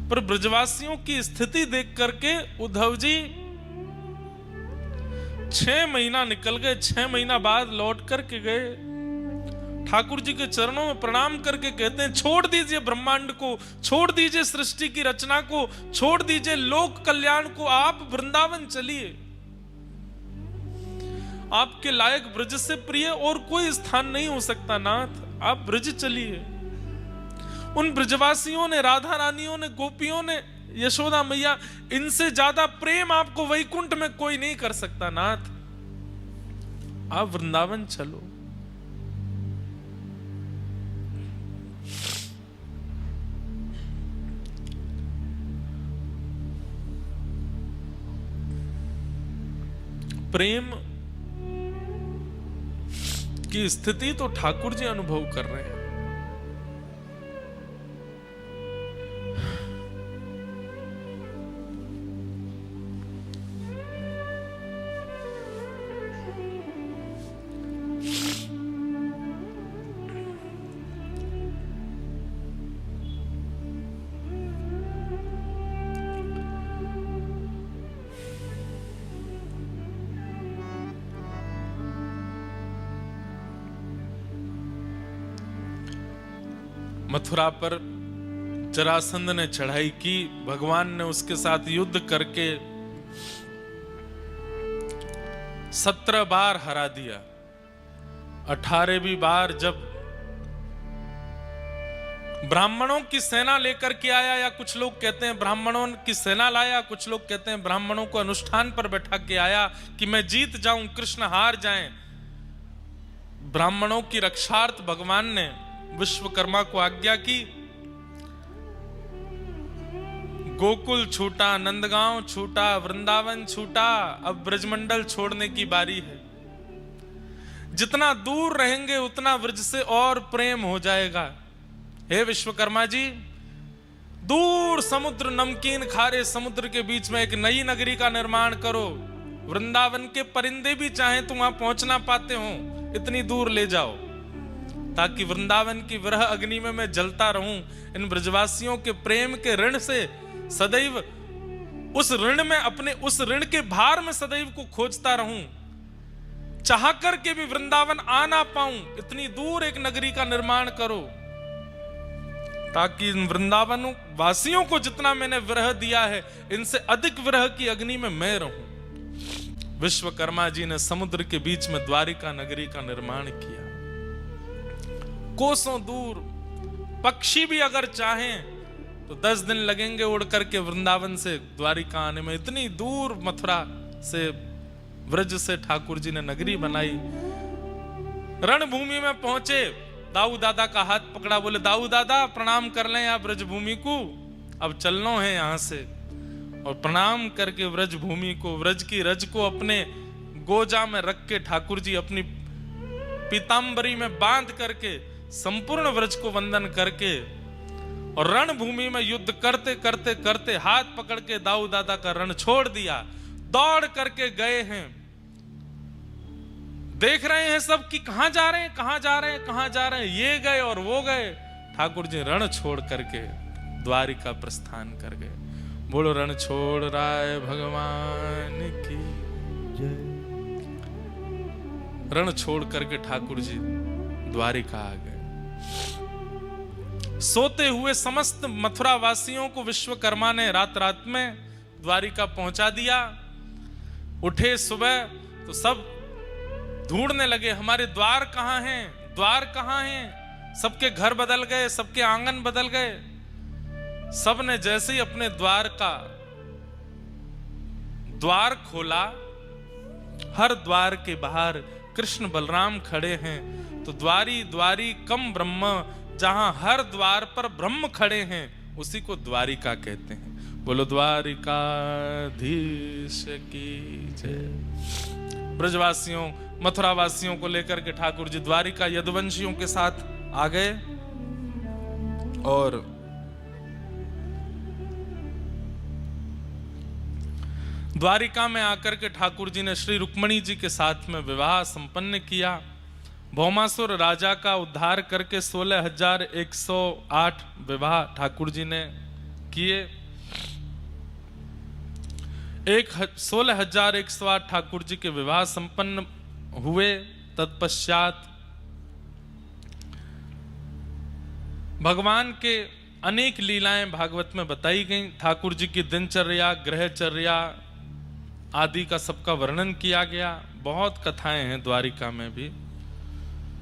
पर ब्रजवासियों की स्थिति देख करके उद्धव जी 6 महीना निकल गए। 6 महीना बाद लौट करके गए, ठाकुर जी के चरणों में प्रणाम करके कहते हैं, छोड़ दीजिए ब्रह्मांड को, छोड़ दीजिए सृष्टि की रचना को, छोड़ दीजिए लोक कल्याण को, आप वृंदावन चलिए। आपके लायक ब्रज से प्रिय और कोई स्थान नहीं हो सकता नाथ, आप ब्रज चलिए। उन ब्रजवासियों ने, राधा रानियों ने, गोपियों ने, यशोदा मैया, इनसे ज्यादा प्रेम आपको वैकुंठ में कोई नहीं कर सकता नाथ, आप वृंदावन चलो। प्रेम की स्थिति तो ठाकुर जी अनुभव कर रहे हैं। मथुरा पर जरासंध ने चढ़ाई की, भगवान ने उसके साथ युद्ध करके 17 बार हरा दिया। 18वीं बार जब ब्राह्मणों की सेना लेकर के आया, या कुछ लोग कहते हैं ब्राह्मणों की सेना लाया, कुछ लोग कहते हैं ब्राह्मणों को अनुष्ठान पर बैठा के आया कि मैं जीत जाऊं, कृष्ण हार जाएं। ब्राह्मणों की रक्षार्थ भगवान ने विश्वकर्मा को आज्ञा की। गोकुल छूटा, नंदगांव छूटा, वृंदावन छूटा, अब ब्रजमंडल छोड़ने की बारी है। जितना दूर रहेंगे उतना ब्रज से और प्रेम हो जाएगा। हे विश्वकर्मा जी, दूर समुद्र, नमकीन खारे समुद्र के बीच में एक नई नगरी का निर्माण करो। वृंदावन के परिंदे भी चाहें तो वहां पहुंच ना पाते हो, इतनी दूर ले जाओ, ताकि वृंदावन की विरह अग्नि में मैं जलता रहूं। इन ब्रजवासियों के प्रेम के ऋण से सदैव, उस ऋण में, अपने उस ऋण के भार में सदैव को खोजता रहूं। चाह करके भी वृंदावन आ ना पाऊं, इतनी दूर एक नगरी का निर्माण करो, ताकि इन वृंदावन वासियों को जितना मैंने विरह दिया है, इनसे अधिक विरह की अग्नि में मैं रहूं। विश्वकर्मा जी ने समुद्र के बीच में द्वारिका नगरी का निर्माण किया। कोसों दूर पक्षी भी अगर चाहें तो 10 दिन लगेंगे उड़ करके वृंदावन से द्वारिका आने में। इतनी दूर मथुरा से, व्रज से ठाकुर जी ने नगरी बनाई। रणभूमि में पहुंचे, दाऊ दादा का हाथ पकड़ा, बोले दाऊ दादा प्रणाम कर लें आप ब्रजभूमि को, अब चलना है यहां से। और प्रणाम करके व्रजभूमि को, व्रज की रज को अपने गोजा में रख के ठाकुर जी अपनी पीतांबरी में बांध करके संपूर्ण व्रज को वंदन करके, और रणभूमि में युद्ध करते करते करते हाथ पकड़ के दाऊ दादा का रण छोड़ दिया। दौड़ करके गए हैं, देख रहे हैं सब कि कहां जा रहे हैं, कहां जा रहे हैं, कहां जा रहे हैं। ये गए और वो गए, ठाकुर जी रण छोड़ करके द्वारिका प्रस्थान कर गए। बोलो रण छोड़ राय भगवान की जय। रण छोड़ करके ठाकुर जी द्वारिका आ गए। सोते हुए समस्त मथुरा वासियों को विश्वकर्मा ने रात रात में द्वारिका पहुंचा दिया। उठे सुबह तो सब ढूंढने लगे, हमारे द्वार कहां हैं, द्वार कहां हैं। सबके घर बदल गए, सबके आंगन बदल गए। सब ने जैसे ही अपने द्वार का द्वार खोला, हर द्वार के बाहर कृष्ण बलराम खड़े हैं। तो द्वारी द्वारी कम ब्रह्म, जहां हर द्वार पर ब्रह्म खड़े हैं, उसी को द्वारिका कहते हैं। बोलो द्वारिकाधीश की जय। ब्रजवासियों, मथुरा वासियों को लेकर के ठाकुर जी द्वारिका यदुवंशियों के साथ आ गए। और द्वारिका में आकर के ठाकुर जी ने श्री रुक्मणी जी के साथ में विवाह संपन्न किया। भौमासुर राजा का उद्धार करके 16,108 विवाह ठाकुर जी ने किए। 16,108 ठाकुर जी के विवाह संपन्न हुए। तत्पश्चात भगवान के अनेक लीलाएं भागवत में बताई गई। ठाकुर जी की दिनचर्या, ग्रहचर्या आदि का सबका वर्णन किया गया। बहुत कथाएं हैं द्वारिका में भी,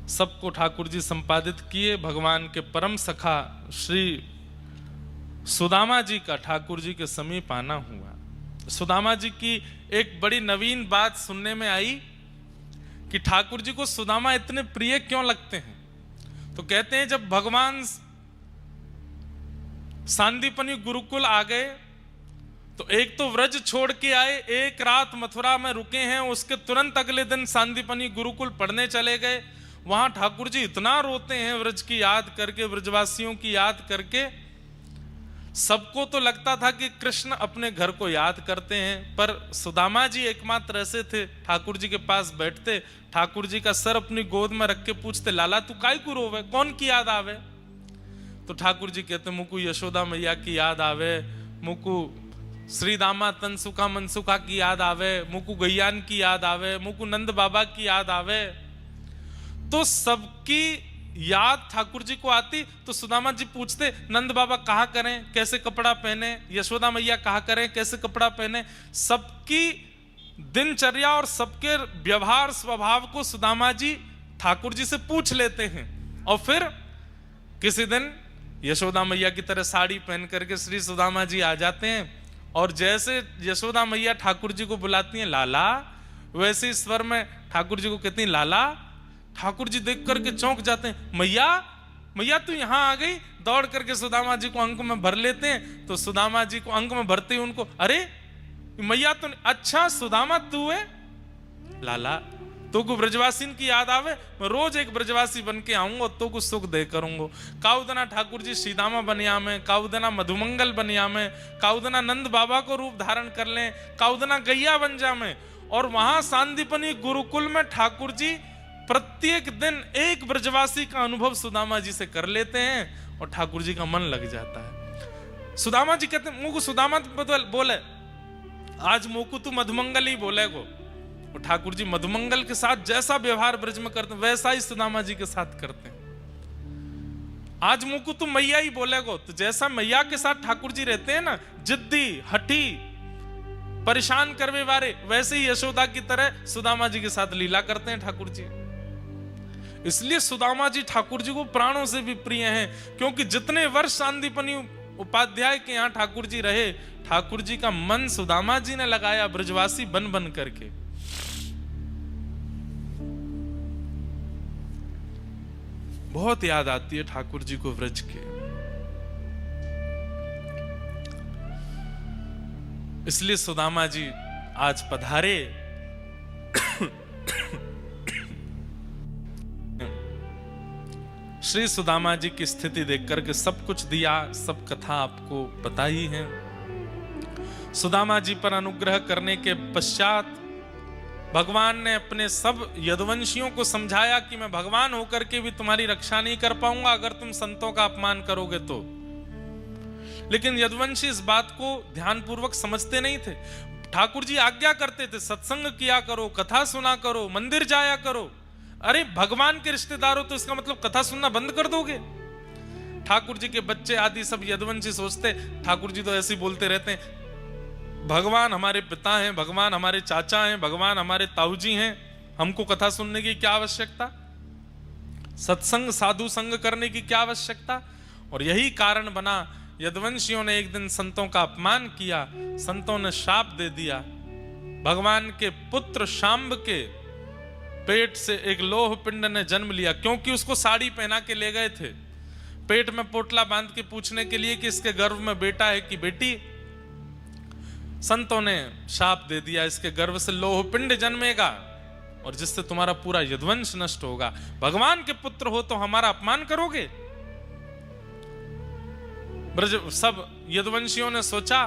सबको ठाकुर जी संपादित किए। भगवान के परम सखा श्री सुदामा जी का ठाकुर जी के समीप आना हुआ। सुदामा जी की एक बड़ी नवीन बात सुनने में आई कि ठाकुर जी को सुदामा इतने प्रिय क्यों लगते हैं। तो कहते हैं जब भगवान सांदीपनी गुरुकुल आ गए तो एक तो व्रज छोड़ के आए, एक रात मथुरा में रुके हैं, उसके तुरंत अगले दिन सांदीपनी गुरुकुल पढ़ने चले गए। वहां ठाकुर जी इतना रोते हैं व्रज की याद करके, व्रजवासियों की याद करके। सबको तो लगता था कि कृष्ण अपने घर को याद करते हैं, पर सुदामा जी एकमात्र ऐसे थे, ठाकुर जी के पास बैठते, ठाकुर जी का सर अपनी गोद में रख के पूछते, लाला तू काय को रोवे, कौन की याद आवे। तो ठाकुर जी कहते, मुकु यशोदा मैया की याद आवे, मुकु श्री दामा तनसुखा मनसुखा की याद आवे, मुकु गैयान की याद आवे, मुकु नंद बाबा की याद आवे। तो सबकी याद ठाकुर जी को आती। तो सुदामा जी पूछते, नंद बाबा कहा करें, कैसे कपड़ा पहने, यशोदा मैया कहा करें, कैसे कपड़ा पहने। सबकी दिनचर्या और सबके व्यवहार स्वभाव को सुदामा जी ठाकुर जी से पूछ लेते हैं। और फिर किसी दिन यशोदा मैया की तरह साड़ी पहन करके श्री सुदामा जी आ जाते हैं, और जैसे यशोदा मैया ठाकुर जी को बुलाती हैं लाला, वैसे इस स्वर में ठाकुर जी को कहती हैं लाला। ठाकुर जी देख करके चौंक जाते हैं, मैया मैया तू यहाँ आ गई। दौड़ करके सुदामा जी को अंक में भर लेते हैं। तो सुदामा जी को अंक में भरते ही उनको, अरे मैया तो, अच्छा सुदामा तू है लाला, तो को ब्रजवासी की याद आवे, मैं रोज एक ब्रजवासी बन के आऊंगा, तो कुछ सुख दे करूंगा। काउदना ठाकुर जी सीदामा बनिया में, काउदना मधुमंगल बनिया में, काउदना नंद बाबा को रूप धारण कर लें, काउदना गैया बन जा में। और वहां सांदीपनी गुरुकुल में ठाकुर जी प्रत्येक दिन एक ब्रजवासी का अनुभव सुदामा जी से कर लेते हैं और ठाकुर जी का मन लग जाता है। सुदामा जी कहते हैं, मुझको सुदामा बोले, आज मोकू तू मधुमंगल ही बोले गो। ठाकुर जी मधुमंगल के साथ जैसा व्यवहार ब्रज में करते हैं वैसा ही सुदामा जी के साथ करते हैं। आज मुकु तुम मैया ही बोलेगो, तो जैसा मैया के साथ ठाकुर जी रहते हैं ना, जिद्दी हठी परेशान करवे वाले, वैसे ही यशोदा की तरह सुदामा जी के साथ लीला करते हैं ठाकुर जी। इसलिए सुदामा जी ठाकुर जी को प्राणों से भी प्रिय हैं, क्योंकि जितने वर्ष सांदीपनी उपाध्याय के यहाँ ठाकुर जी रहे, ठाकुर जी का मन सुदामा जी ने लगाया ब्रजवासी बन बन करके। बहुत याद आती है ठाकुर जी को व्रज के। इसलिए सुदामा जी आज पधारे। श्री सुदामा जी की स्थिति देख करके सब कुछ दिया, सब कथा आपको पता ही है। सुदामा जी पर अनुग्रह करने के पश्चात भगवान ने अपने सब यदुवंशियों को समझाया कि मैं भगवान होकर के भी तुम्हारी रक्षा नहीं कर पाऊंगा अगर तुम संतों का अपमान करोगे तो। लेकिन यदुवंशी इस बात को ध्यानपूर्वक समझते नहीं थे। ठाकुर जी आज्ञा करते थे, सत्संग किया करो, कथा सुना करो, मंदिर जाया करो। अरे भगवान के रिश्तेदारों, तो इसका मतलब कथा सुनना बंद कर दोगे? ठाकुर जी के बच्चे आदि सब यदुवंशी सोचते, ठाकुर जी तो ऐसे ही बोलते रहते हैं, भगवान हमारे पिता हैं, भगवान हमारे चाचा हैं, भगवान हमारे ताऊजी हैं, हमको कथा सुनने की क्या आवश्यकता, सत्संग साधु संग करने की क्या आवश्यकता। और यही कारण बना, यदुवंशियों ने एक दिन संतों का अपमान किया, संतों ने शाप दे दिया। भगवान के पुत्र शांब के पेट से एक लोह पिंड ने जन्म लिया, क्योंकि उसको साड़ी पहना के ले गए थे पेट में पोटला बांध के पूछने के लिए कि इसके गर्भ में बेटा है कि बेटी। संतों ने शाप दे दिया, इसके गर्भ से लोह पिंड जन्मेगा और जिससे तुम्हारा पूरा यदुवंश नष्ट होगा। भगवान के पुत्र हो तो हमारा अपमान करोगे? ब्रज सब यदुवंशियों ने सोचा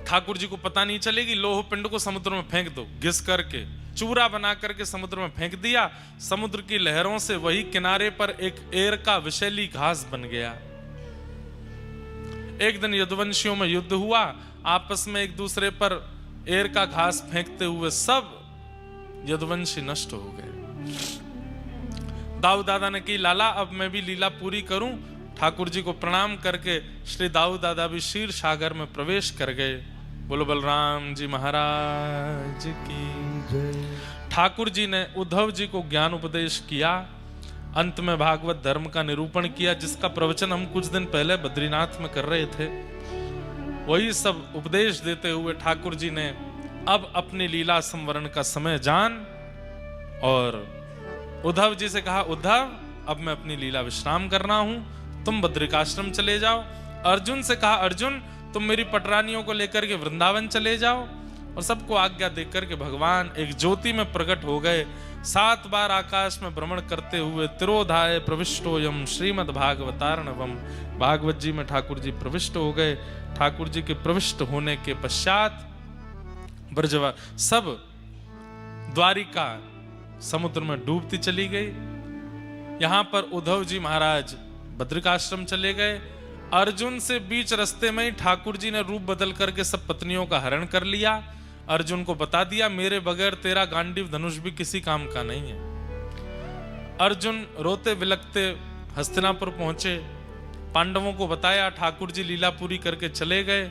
ठाकुर जी को पता नहीं चलेगी, लोह पिंड को समुद्र में फेंक दो, घिस करके चूरा बना करके समुद्र में फेंक दिया। समुद्र की लहरों से वही किनारे पर एक एर का विषैली घास बन गया। एक दिन यदुवंशियों में युद्ध हुआ, आपस में एक दूसरे पर एर का घास फेंकते हुए सब यदुवंशी नष्ट हो गए। दाऊ दादा ने की, लाला अब मैं भी लीला पूरी करूं। ठाकुर जी को प्रणाम करके श्री दाऊ दादा भी क्षीर सागर में प्रवेश कर गए। बोलो बलराम जी महाराज की। ठाकुर जी ने उद्धव जी को ज्ञान उपदेश किया, अंत में भागवत धर्म का निरूपण किया, जिसका प्रवचन हम कुछ दिन पहले बद्रीनाथ में कर रहे थे। वही सब उपदेश देते हुए ठाकुर जी ने अब अपनी लीला संवरण का समय जान और उद्धव जी से कहा, उद्धव अब मैं अपनी लीला विश्राम करना हूं, तुम बद्रिकाश्रम चले जाओ। अर्जुन से कहा, अर्जुन तुम मेरी पटरानियों को लेकर के वृंदावन चले जाओ। और सबको आज्ञा देकर के भगवान एक ज्योति में प्रकट हो गए। 7 बार आकाश में भ्रमण करते हुए तिरोधाय प्रविष्टोयम श्रीमद् भागवतार्णवम, भागवत जी में ठाकुर जी प्रविष्ट हो गए। ठाकुर जी के प्रविष्ट होने के पश्चात ब्रजवा सब द्वारिका समुद्र में डूबती चली गई। यहां पर उद्धव जी महाराज बद्रिकाश्रम चले गए। अर्जुन से बीच रास्ते में ही ठाकुर जी ने रूप बदल करके सब पत्नियों का हरण कर लिया। अर्जुन को बता दिया, मेरे बगैर तेरा गांडीव धनुष भी किसी काम का नहीं है। अर्जुन रोते बिलखते हस्तिनापुर पहुंचे, पांडवों को बताया, ठाकुर जी लीला पूरी करके चले गए।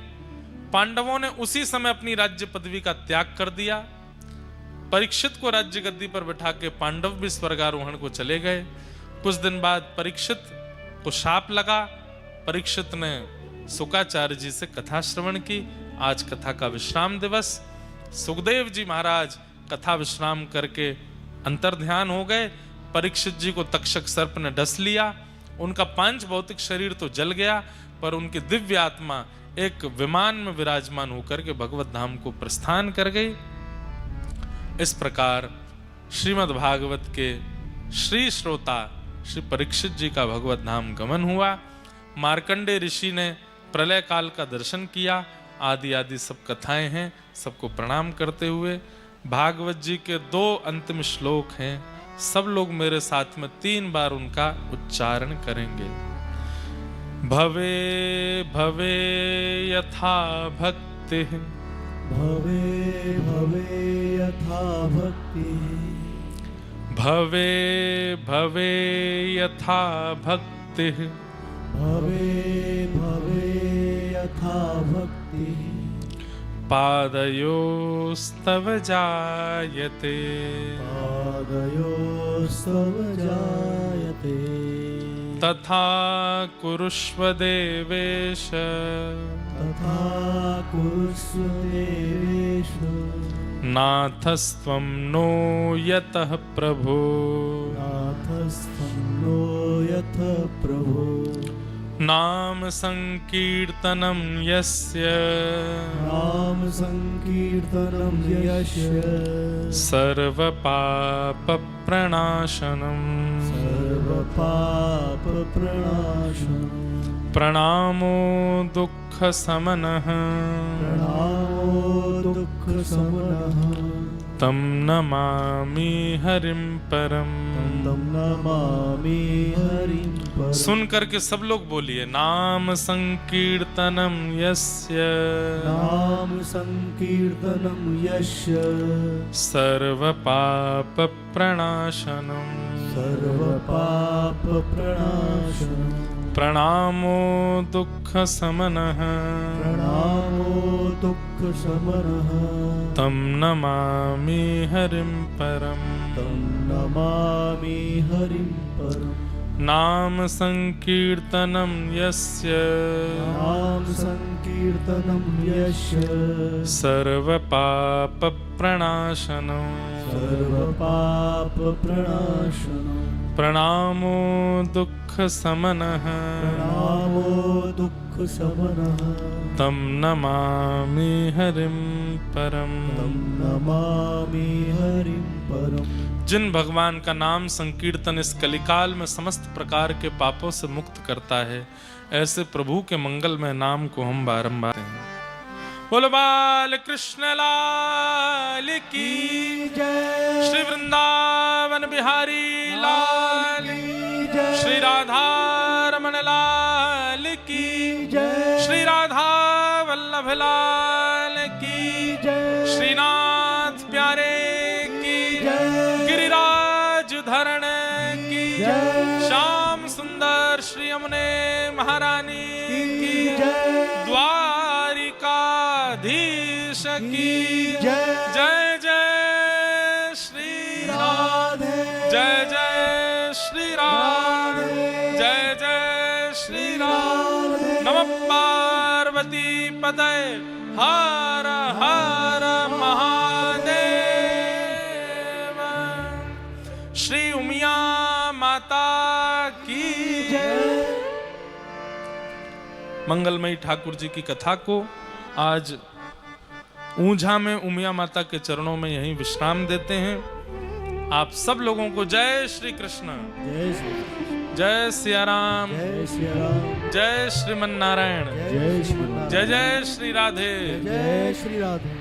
पांडवों ने उसी समय अपनी राज्य पदवी का त्याग कर दिया। परीक्षित को राज्य गद्दी पर बैठा के पांडव भी स्वर्गारोहण को चले गए। कुछ दिन बाद परीक्षित को शाप लगा। परीक्षित ने शुकाचार्य जी से कथा श्रवण की। आज कथा का विश्राम दिवस। सुखदेव जी महाराज कथा विश्राम करके अंतर्ध्यान हो गए। परीक्षित जी को तक्षक सर्प ने डस लिया। उनका पांच भौतिक शरीर तो जल गया, पर उनकी दिव्य आत्मा एक विमान में विराजमान होकर के भगवत धाम को प्रस्थान कर गई। इस प्रकार श्रीमद् भागवत के श्री श्रोता श्री परीक्षित जी का भगवत धाम गमन हुआ। मार्कंडे ऋषि ने प्रलय काल का दर्शन किया। आदि आदि सब कथाएं हैं, सबको प्रणाम करते हुए भागवत जी के 2 अंतिम श्लोक हैं। सब लोग मेरे साथ में 3 बार उनका उच्चारण करेंगे। भवे भवे यथा भक्ति, भवे भवे यथा भक्ति, भवे भवे यथा भक्ति, भवे भवे यथा भक्ति, पादयोस्तव जायते, पादयोस्तव जायते, तथा कुरुष्व देवेश, तथा कुरुष्व देवेश, नाथस्त्वं नो यतः प्रभो, नाथस्त्वं नो यथ प्रभो, नाम संकीर्तनं यस्य, नाम संकीर्तनं यस्य, सर्वपाप प्रणाशनम्, सर्वपाप प्रणाशनम्, प्रणामो दुःख समनः, प्रणामो दुःख समनः, तं नमामि हरिं परम्। तं नमामि हरिं परम्। सुन करके सब लोग बोलिए, नाम संकीर्तनम यस्य, नाम संकीर्तनं यस्य, सर्व पाप प्रणाशनम, सर्वपाप प्रणाशनम्, प्रणामो दुःख समनः, प्रणामो दुःख समनः, तं नमामि हरिं परम्। तं नमामि हरिं परम्। नाम संकीर्तनम यस्य, नाम संकीर्तनं यस्य, सर्व पाप प्रणाशनम, सर्वपाप प्रणाशनम्, प्रणामो दुःख समनः, प्रणामो दुःख समनः, तं नमामि हरिं परम्। तं नमामि हरिं परम्। जिन भगवान का नाम संकीर्तन इस कलिकाल में समस्त प्रकार के पापों से मुक्त करता है, ऐसे प्रभु के मंगलमय नाम को हम बारंबार हैं। बोलो बाल कृष्ण लाल की जय, श्री वृंदावन बिहारी लाल, जय, श्री राधा रमन लाल की जय, श्री राधा वल्लभ लाल की जय, श्रीनाथ प्यारे की जय, गिरिराज धरण की जय, श्याम सुंदर श्री यमुने महारानी की जय, द्वारिकाधीश की जय, जय जय श्री राधे, जय जय श्री राधे, जय जय श्री राधे। नमः पार्वती पतये हर हर महादेव। श्री उमिया माता की जय। मंगलमयी ठाकुर जी की कथा को आज ऊंझा में उमिया माता के चरणों में यहीं विश्राम देते हैं। आप सब लोगों को जय श्री कृष्ण, जय श्री कृष्ण, जय सिया राम, जय श्री राम, जय श्रीमन नारायण, जय श्री राम, जय जय श्री राधे। जय श्री राधे।